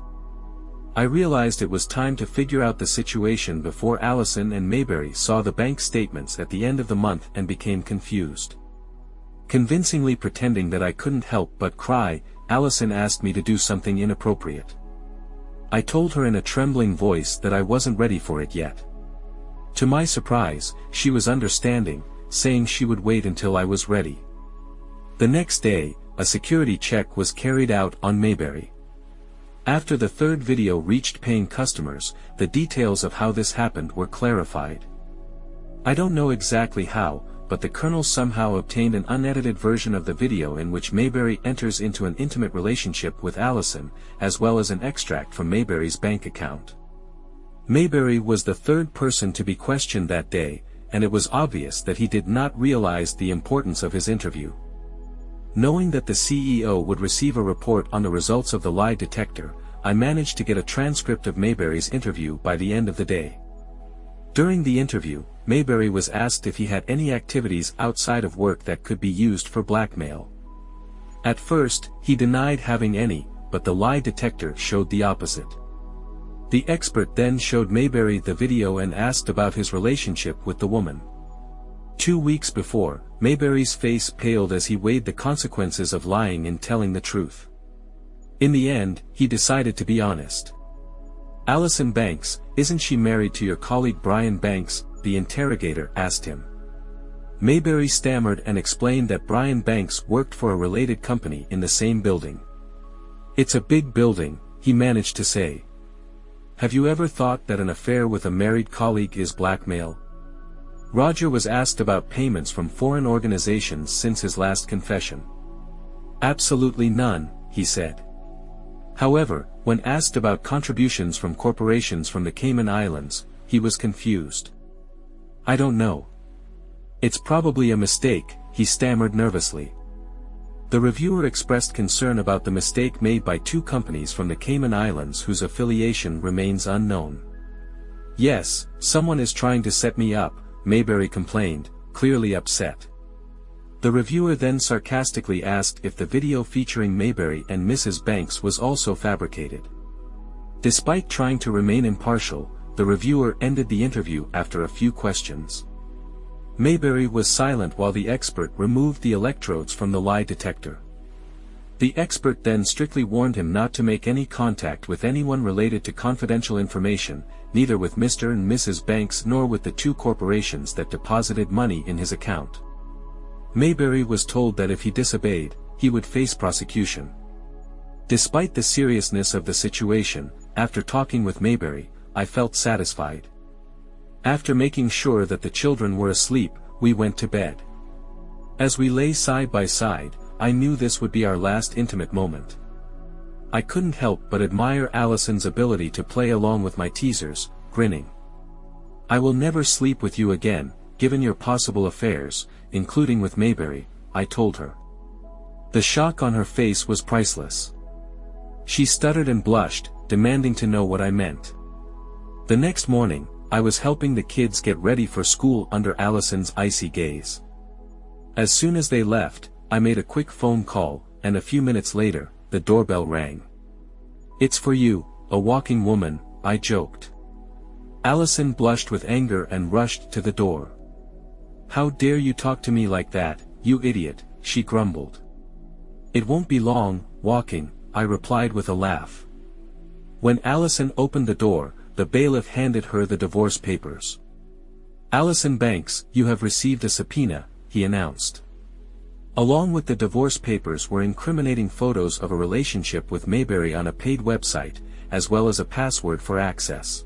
I realized it was time to figure out the situation before Allison and Mayberry saw the bank statements at the end of the month and became confused. Convincingly pretending that I couldn't help but cry, Allison asked me to do something inappropriate. I told her in a trembling voice that I wasn't ready for it yet. To my surprise, she was understanding, saying she would wait until I was ready. The next day, a security check was carried out on Mayberry. After the 3rd video reached paying customers, the details of how this happened were clarified. I don't know exactly how, but the Colonel somehow obtained an unedited version of the video in which Mayberry enters into an intimate relationship with Allison, as well as an extract from Mayberry's bank account. Mayberry was the 3rd person to be questioned that day, and it was obvious that he did not realize the importance of his interview. Knowing that the CEO would receive a report on the results of the lie detector, I managed to get a transcript of Mayberry's interview by the end of the day. During the interview, Mayberry was asked if he had any activities outside of work that could be used for blackmail. At first, he denied having any, but the lie detector showed the opposite. The expert then showed Mayberry the video and asked about his relationship with the woman. 2 weeks before, Mayberry's face paled as he weighed the consequences of lying and telling the truth. In the end, he decided to be honest. "Allison Banks, isn't she married to your colleague Brian Banks?" the interrogator asked him. Mayberry stammered and explained that Brian Banks worked for a related company in the same building. "It's a big building," he managed to say. "Have you ever thought that an affair with a married colleague is blackmail?" Roger was asked about payments from foreign organizations since his last confession. "Absolutely none," he said. However, when asked about contributions from corporations from the Cayman Islands, he was confused. "I don't know. It's probably a mistake," he stammered nervously. The reviewer expressed concern about the mistake made by 2 companies from the Cayman Islands whose affiliation remains unknown. "Yes, someone is trying to set me up," Mayberry complained, clearly upset. The reviewer then sarcastically asked if the video featuring Mayberry and Mrs. Banks was also fabricated. Despite trying to remain impartial, the reviewer ended the interview after a few questions. Mayberry was silent while the expert removed the electrodes from the lie detector. The expert then strictly warned him not to make any contact with anyone related to confidential information, neither with Mr. and Mrs. Banks nor with the two corporations that deposited money in his account. Mayberry was told that if he disobeyed, he would face prosecution. Despite the seriousness of the situation, after talking with Mayberry, I felt satisfied. After making sure that the children were asleep, we went to bed. As we lay side by side, I knew this would be our last intimate moment. I couldn't help but admire Allison's ability to play along with my teasers, grinning. "I will never sleep with you again, given your possible affairs, including with Mayberry," I told her. The shock on her face was priceless. She stuttered and blushed, demanding to know what I meant. The next morning, I was helping the kids get ready for school under Allison's icy gaze. As soon as they left, I made a quick phone call, and a few minutes later, the doorbell rang. "It's for you, a walking woman," I joked. Allison blushed with anger and rushed to the door. "How dare you talk to me like that, you idiot," she grumbled. "It won't be long, walking," I replied with a laugh. When Allison opened the door, the bailiff handed her the divorce papers. "Allison Banks, you have received a subpoena," he announced. Along with the divorce papers were incriminating photos of a relationship with Mayberry on a paid website, as well as a password for access.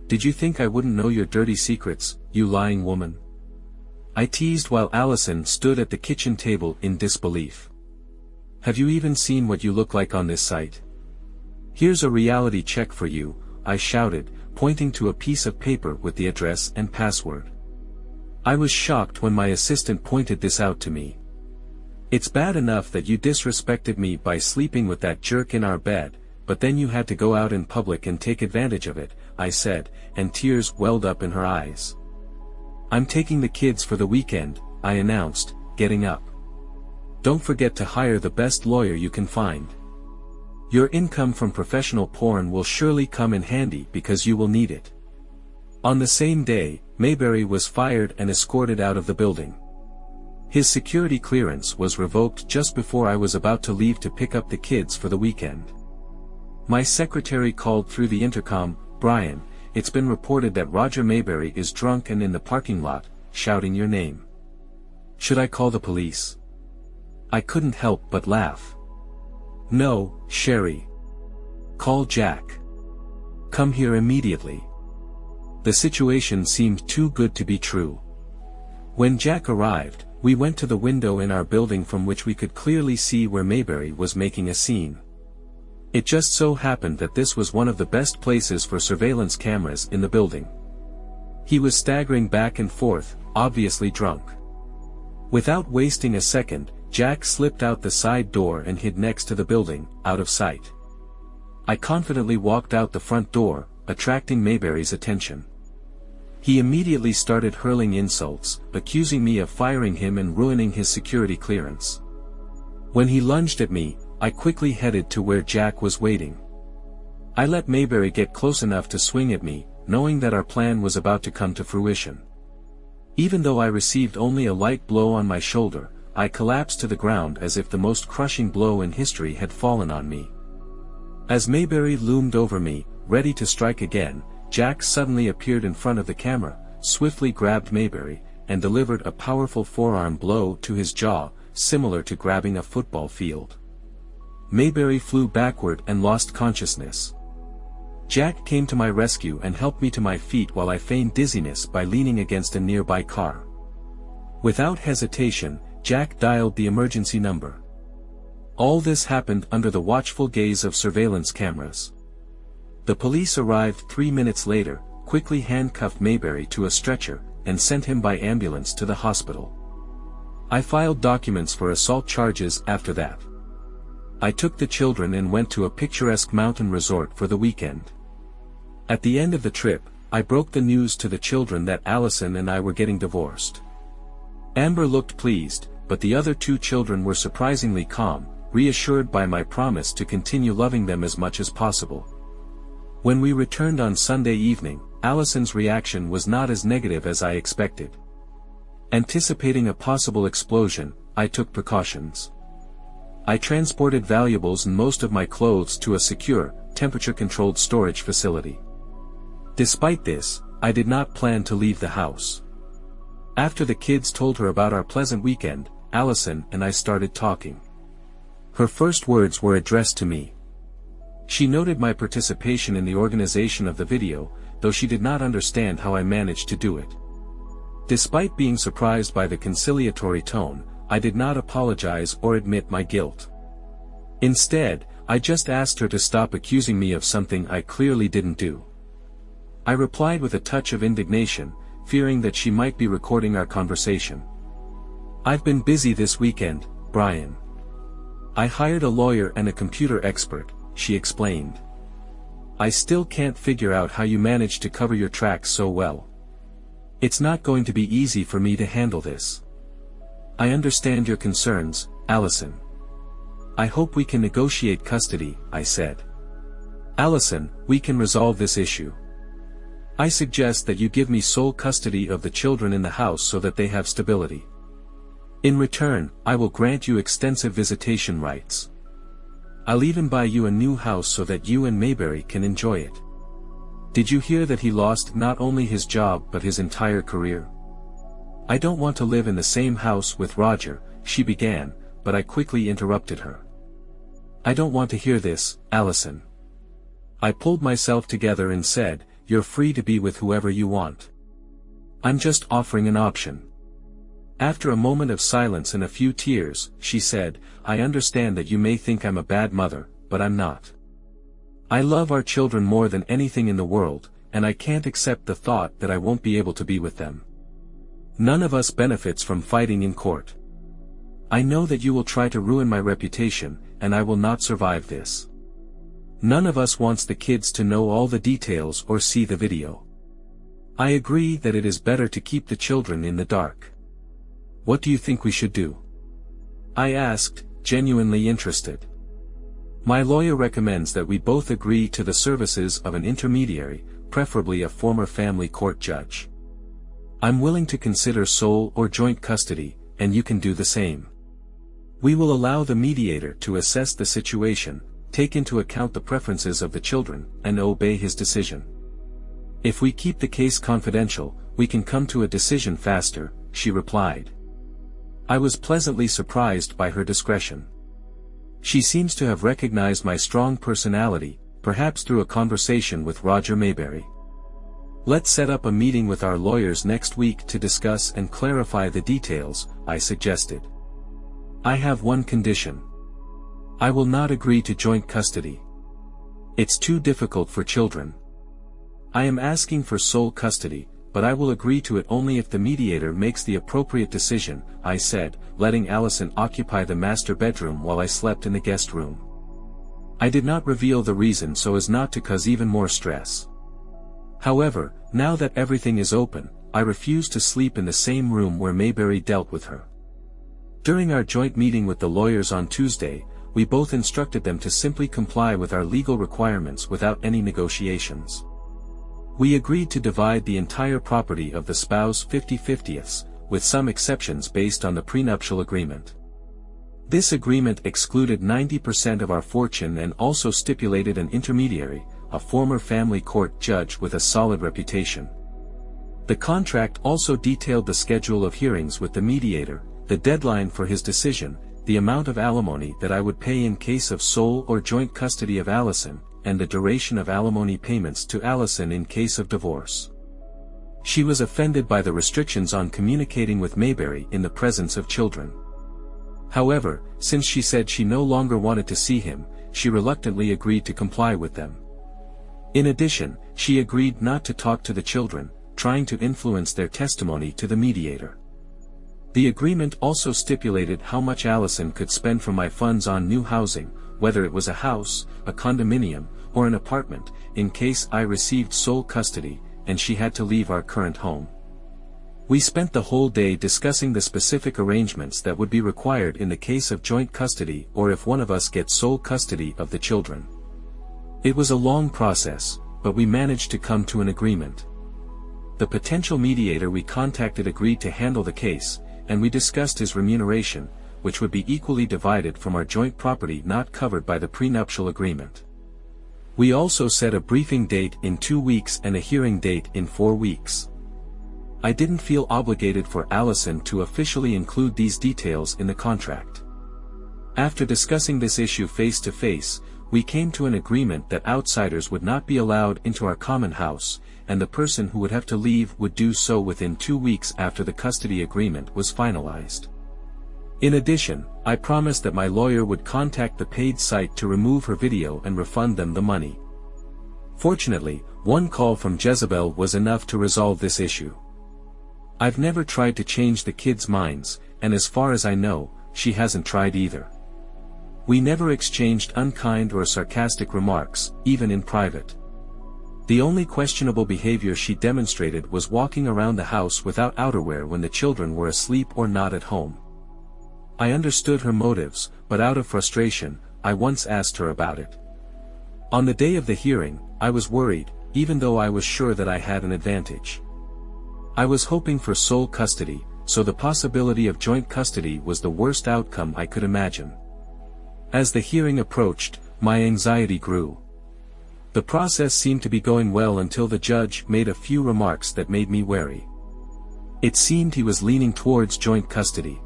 "Did you think I wouldn't know your dirty secrets, you lying woman?" I teased while Allison stood at the kitchen table in disbelief. "Have you even seen what you look like on this site? Here's a reality check for you," I shouted, pointing to a piece of paper with the address and password. I was shocked when my assistant pointed this out to me. "It's bad enough that you disrespected me by sleeping with that jerk in our bed, but then you had to go out in public and take advantage of it," I said, and tears welled up in her eyes. "I'm taking the kids for the weekend," I announced, getting up. "Don't forget to hire the best lawyer you can find. Your income from professional porn will surely come in handy because you will need it." On the same day, Mayberry was fired and escorted out of the building. His security clearance was revoked just before I was about to leave to pick up the kids for the weekend. My secretary called through the intercom, "Brian, it's been reported that Roger Mayberry is drunk and in the parking lot, shouting your name. Should I call the police?" I couldn't help but laugh. "No, Sherry. Call Jack. Come here immediately." The situation seemed too good to be true. When Jack arrived, we went to the window in our building from which we could clearly see where Mayberry was making a scene. It just so happened that this was one of the best places for surveillance cameras in the building. He was staggering back and forth, obviously drunk. Without wasting a second, Jack slipped out the side door and hid next to the building, out of sight. I confidently walked out the front door, attracting Mayberry's attention. He immediately started hurling insults, accusing me of firing him and ruining his security clearance. When he lunged at me, I quickly headed to where Jack was waiting. I let Mayberry get close enough to swing at me, knowing that our plan was about to come to fruition. Even though I received only a light blow on my shoulder, I collapsed to the ground as if the most crushing blow in history had fallen on me. As Mayberry loomed over me, ready to strike again, Jack suddenly appeared in front of the camera, swiftly grabbed Mayberry, and delivered a powerful forearm blow to his jaw, similar to grabbing a football field. Mayberry flew backward and lost consciousness. Jack came to my rescue and helped me to my feet while I feigned dizziness by leaning against a nearby car. Without hesitation, Jack dialed the emergency number. All this happened under the watchful gaze of surveillance cameras. The police arrived 3 minutes later, quickly handcuffed Mayberry to a stretcher, and sent him by ambulance to the hospital. I filed documents for assault charges after that. I took the children and went to a picturesque mountain resort for the weekend. At the end of the trip, I broke the news to the children that Allison and I were getting divorced. Amber looked pleased, but the other 2 children were surprisingly calm, reassured by my promise to continue loving them as much as possible. When we returned on Sunday evening, Allison's reaction was not as negative as I expected. Anticipating a possible explosion, I took precautions. I transported valuables and most of my clothes to a secure, temperature-controlled storage facility. Despite this, I did not plan to leave the house. After the kids told her about our pleasant weekend, Allison and I started talking. Her first words were addressed to me. She noted my participation in the organization of the video, though she did not understand how I managed to do it. Despite being surprised by the conciliatory tone, I did not apologize or admit my guilt. Instead, I just asked her to stop accusing me of something I clearly didn't do. I replied with a touch of indignation, fearing that she might be recording our conversation. "I've been busy this weekend, Brian. I hired a lawyer and a computer expert," she explained. "I still can't figure out how you managed to cover your tracks so well. It's not going to be easy for me to handle this. I understand your concerns, Allison. I hope we can negotiate custody," I said. "Allison, we can resolve this issue. I suggest that you give me sole custody of the children in the house so that they have stability. In return, I will grant you extensive visitation rights. I'll even buy you a new house so that you and Mayberry can enjoy it. Did you hear that he lost not only his job but his entire career? I don't want to live in the same house with Roger," she began, but I quickly interrupted her. "I don't want to hear this, Allison." I pulled myself together and said, "You're free to be with whoever you want. I'm just offering an option." After a moment of silence and a few tears, she said, "I understand that you may think I'm a bad mother, but I'm not. I love our children more than anything in the world, and I can't accept the thought that I won't be able to be with them. None of us benefits from fighting in court. I know that you will try to ruin my reputation, and I will not survive this. None of us wants the kids to know all the details or see the video. I agree that it is better to keep the children in the dark. What do you think we should do?" I asked, genuinely interested. "My lawyer recommends that we both agree to the services of an intermediary, preferably a former family court judge. I'm willing to consider sole or joint custody, and you can do the same. We will allow the mediator to assess the situation, take into account the preferences of the children, and obey his decision. If we keep the case confidential, we can come to a decision faster," she replied. I was pleasantly surprised by her discretion. She seems to have recognized my strong personality, perhaps through a conversation with Roger Mayberry. "Let's set up a meeting with our lawyers next week to discuss and clarify the details," I suggested. "I have one condition. I will not agree to joint custody. It's too difficult for children. I am asking for sole custody, but I will agree to it only if the mediator makes the appropriate decision," I said, letting Allison occupy the master bedroom while I slept in the guest room. I did not reveal the reason so as not to cause even more stress. However, now that everything is open, I refuse to sleep in the same room where Mayberry dealt with her. During our joint meeting with the lawyers on Tuesday, we both instructed them to simply comply with our legal requirements without any negotiations. We agreed to divide the entire property of the spouse 50/50ths, with some exceptions based on the prenuptial agreement. This agreement excluded 90% of our fortune and also stipulated an intermediary, a former family court judge with a solid reputation. The contract also detailed the schedule of hearings with the mediator, the deadline for his decision, the amount of alimony that I would pay in case of sole or joint custody of Allison, and the duration of alimony payments to Allison in case of divorce. She was offended by the restrictions on communicating with Mayberry in the presence of children. However, since she said she no longer wanted to see him, she reluctantly agreed to comply with them. In addition, she agreed not to talk to the children, trying to influence their testimony to the mediator. The agreement also stipulated how much Allison could spend from my funds on new housing, whether it was a house, a condominium, or an apartment, in case I received sole custody, and she had to leave our current home. We spent the whole day discussing the specific arrangements that would be required in the case of joint custody or if one of us gets sole custody of the children. It was a long process, but we managed to come to an agreement. The potential mediator we contacted agreed to handle the case, and we discussed his remuneration, which would be equally divided from our joint property not covered by the prenuptial agreement. We also set a briefing date in 2 weeks and a hearing date in 4 weeks. I didn't feel obligated for Allison to officially include these details in the contract. After discussing this issue face to face, we came to an agreement that outsiders would not be allowed into our common house, and the person who would have to leave would do so within 2 weeks after the custody agreement was finalized. In addition, I promised that my lawyer would contact the paid site to remove her video and refund them the money. Fortunately, one call from Jezebel was enough to resolve this issue. I've never tried to change the kids' minds, and as far as I know, she hasn't tried either. We never exchanged unkind or sarcastic remarks, even in private. The only questionable behavior she demonstrated was walking around the house without outerwear when the children were asleep or not at home. I understood her motives, but out of frustration, I once asked her about it. On the day of the hearing, I was worried, even though I was sure that I had an advantage. I was hoping for sole custody, so the possibility of joint custody was the worst outcome I could imagine. As the hearing approached, my anxiety grew. The process seemed to be going well until the judge made a few remarks that made me wary. It seemed he was leaning towards joint custody.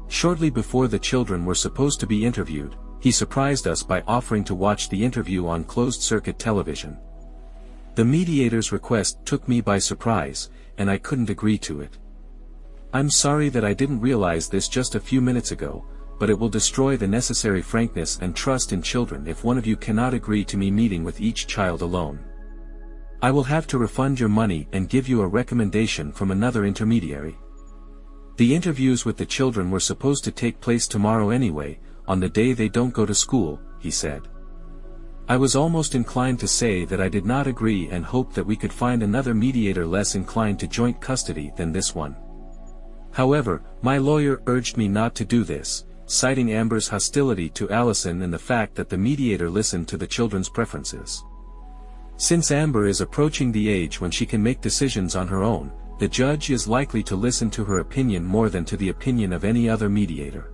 Shortly before the children were supposed to be interviewed, he surprised us by offering to watch the interview on closed-circuit television. The mediator's request took me by surprise, and I couldn't agree to it. I'm sorry that I didn't realize this just a few minutes ago, but it will destroy the necessary frankness and trust in children if one of you cannot agree to me meeting with each child alone. I will have to refund your money and give you a recommendation from another intermediary. The interviews with the children were supposed to take place tomorrow anyway, on the day they don't go to school, he said. I was almost inclined to say that I did not agree and hoped that we could find another mediator less inclined to joint custody than this one. However, my lawyer urged me not to do this, citing Amber's hostility to Allison and the fact that the mediator listened to the children's preferences. Since Amber is approaching the age when she can make decisions on her own, the judge is likely to listen to her opinion more than to the opinion of any other mediator.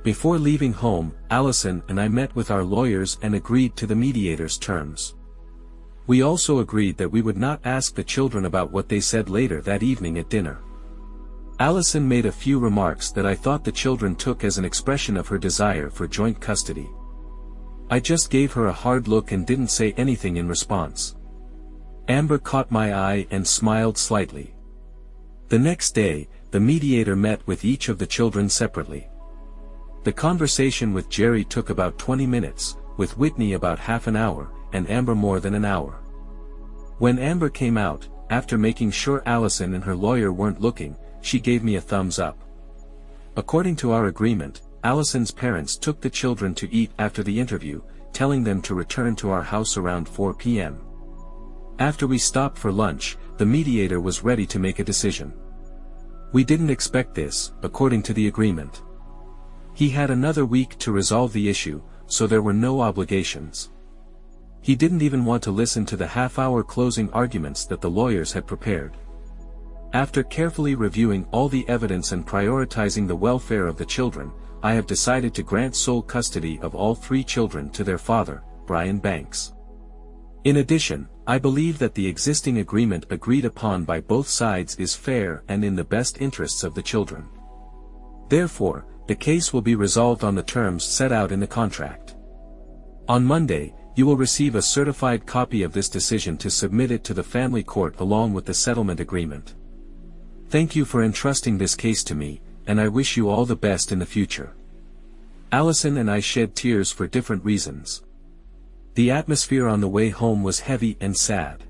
Before leaving home, Allison and I met with our lawyers and agreed to the mediator's terms. We also agreed that we would not ask the children about what they said later that evening at dinner. Allison made a few remarks that I thought the children took as an expression of her desire for joint custody. I just gave her a hard look and didn't say anything in response. Amber caught my eye and smiled slightly. The next day, the mediator met with each of the children separately. The conversation with Jerry took about 20 minutes, with Whitney about half an hour, and Amber more than an hour. When Amber came out, after making sure Allison and her lawyer weren't looking, she gave me a thumbs up. According to our agreement, Allison's parents took the children to eat after the interview, telling them to return to our house around 4 p.m. After we stopped for lunch, the mediator was ready to make a decision. We didn't expect this, according to the agreement. He had another week to resolve the issue, so there were no obligations. He didn't even want to listen to the half-hour closing arguments that the lawyers had prepared. After carefully reviewing all the evidence and prioritizing the welfare of the children, I have decided to grant sole custody of all 3 children to their father, Brian Banks. In addition, I believe that the existing agreement agreed upon by both sides is fair and in the best interests of the children. Therefore, the case will be resolved on the terms set out in the contract. On Monday, you will receive a certified copy of this decision to submit it to the family court along with the settlement agreement. Thank you for entrusting this case to me, and I wish you all the best in the future. Allison and I shed tears for different reasons. The atmosphere on the way home was heavy and sad.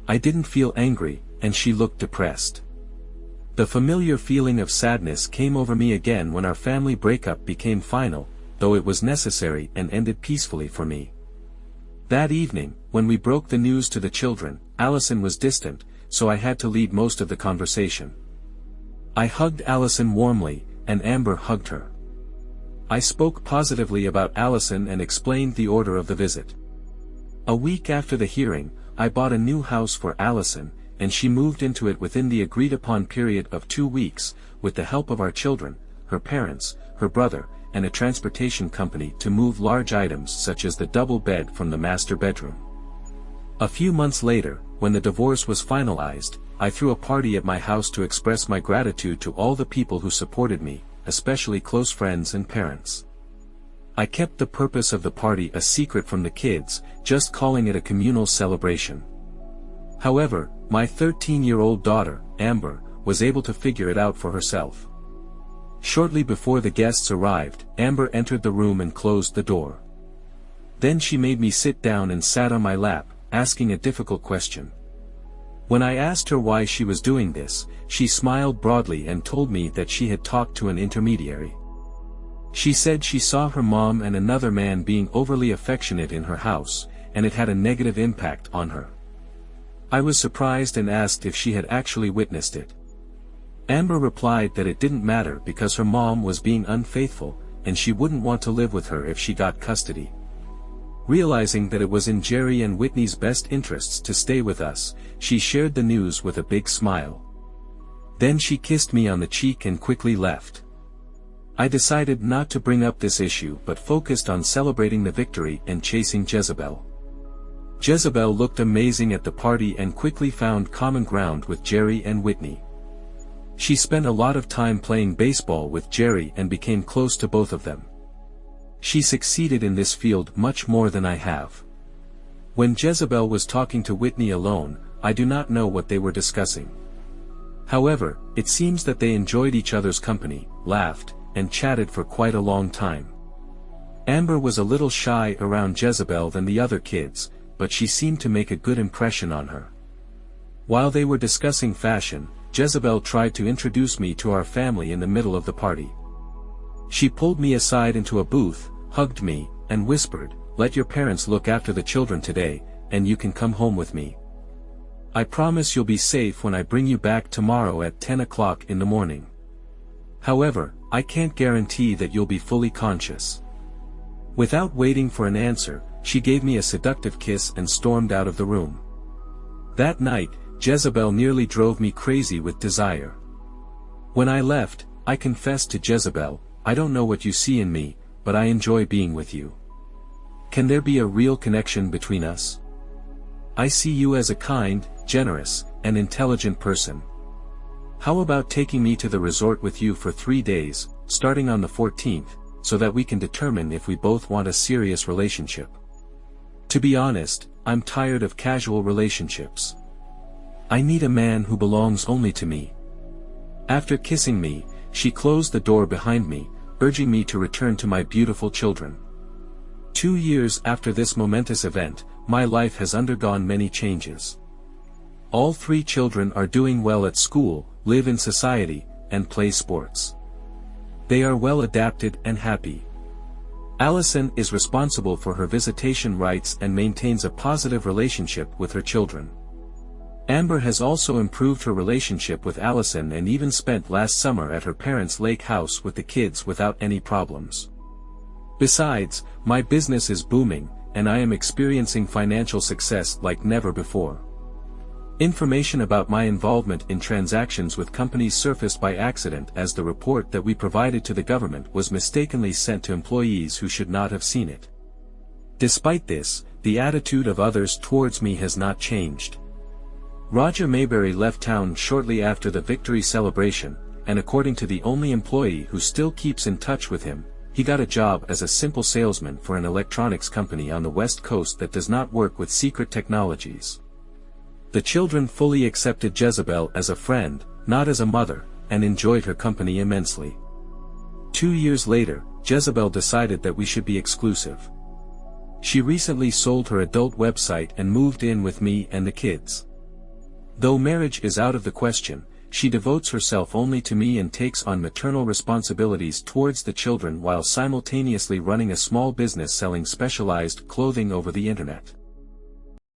I didn't feel angry, and she looked depressed. The familiar feeling of sadness came over me again when our family breakup became final, though it was necessary and ended peacefully for me. That evening, when we broke the news to the children, Allison was distant, so I had to lead most of the conversation. I hugged Allison warmly, and Amber hugged her. I spoke positively about Allison and explained the order of the visit. A week after the hearing, I bought a new house for Allison, and she moved into it within the agreed-upon period of 2 weeks, with the help of our children, her parents, her brother, and a transportation company to move large items such as the double bed from the master bedroom. A few months later, when the divorce was finalized, I threw a party at my house to express my gratitude to all the people who supported me, especially close friends and parents. I kept the purpose of the party a secret from the kids, just calling it a communal celebration. However, my 13-year-old daughter, Amber, was able to figure it out for herself. Shortly before the guests arrived, Amber entered the room and closed the door. Then she made me sit down and sat on my lap, asking a difficult question. When I asked her why she was doing this, she smiled broadly and told me that she had talked to an intermediary. She said she saw her mom and another man being overly affectionate in her house, and it had a negative impact on her. I was surprised and asked if she had actually witnessed it. Amber replied that it didn't matter because her mom was being unfaithful, and she wouldn't want to live with her if she got custody. Realizing that it was in Jerry and Whitney's best interests to stay with us, she shared the news with a big smile. Then she kissed me on the cheek and quickly left. I decided not to bring up this issue but focused on celebrating the victory and chasing Jezebel. Jezebel looked amazing at the party and quickly found common ground with Jerry and Whitney. She spent a lot of time playing baseball with Jerry and became close to both of them. She succeeded in this field much more than I have. When Jezebel was talking to Whitney alone, I do not know what they were discussing. However, it seems that they enjoyed each other's company, laughed, and chatted for quite a long time. Amber was a little shy around Jezebel than the other kids, but she seemed to make a good impression on her. While they were discussing fashion, Jezebel tried to introduce me to our family in the middle of the party. She pulled me aside into a booth, hugged me, and whispered, "Let your parents look after the children today, and you can come home with me. I promise you'll be safe when I bring you back tomorrow at 10 o'clock in the morning. However, I can't guarantee that you'll be fully conscious." Without waiting for an answer, she gave me a seductive kiss and stormed out of the room. That night, Jezebel nearly drove me crazy with desire. When I left, I confessed to Jezebel, "I don't know what you see in me, but I enjoy being with you. Can there be a real connection between us? I see you as a kind, generous, and intelligent person. How about taking me to the resort with you for 3 days, starting on the 14th, so that we can determine if we both want a serious relationship? To be honest, I'm tired of casual relationships. I need a man who belongs only to me." After kissing me, she closed the door behind me, urging me to return to my beautiful children. 2 years after this momentous event, my life has undergone many changes. All 3 children are doing well at school, live in society, and play sports. They are well adapted and happy. Allison is responsible for her visitation rights and maintains a positive relationship with her children. Amber has also improved her relationship with Allison and even spent last summer at her parents' lake house with the kids without any problems. Besides, my business is booming, and I am experiencing financial success like never before. Information about my involvement in transactions with companies surfaced by accident as the report that we provided to the government was mistakenly sent to employees who should not have seen it. Despite this, the attitude of others towards me has not changed. Roger Mayberry left town shortly after the victory celebration, and according to the only employee who still keeps in touch with him, he got a job as a simple salesman for an electronics company on the West Coast that does not work with secret technologies. The children fully accepted Jezebel as a friend, not as a mother, and enjoyed her company immensely. 2 years later, Jezebel decided that we should be exclusive. She recently sold her adult website and moved in with me and the kids. Though marriage is out of the question, she devotes herself only to me and takes on maternal responsibilities towards the children while simultaneously running a small business selling specialized clothing over the internet.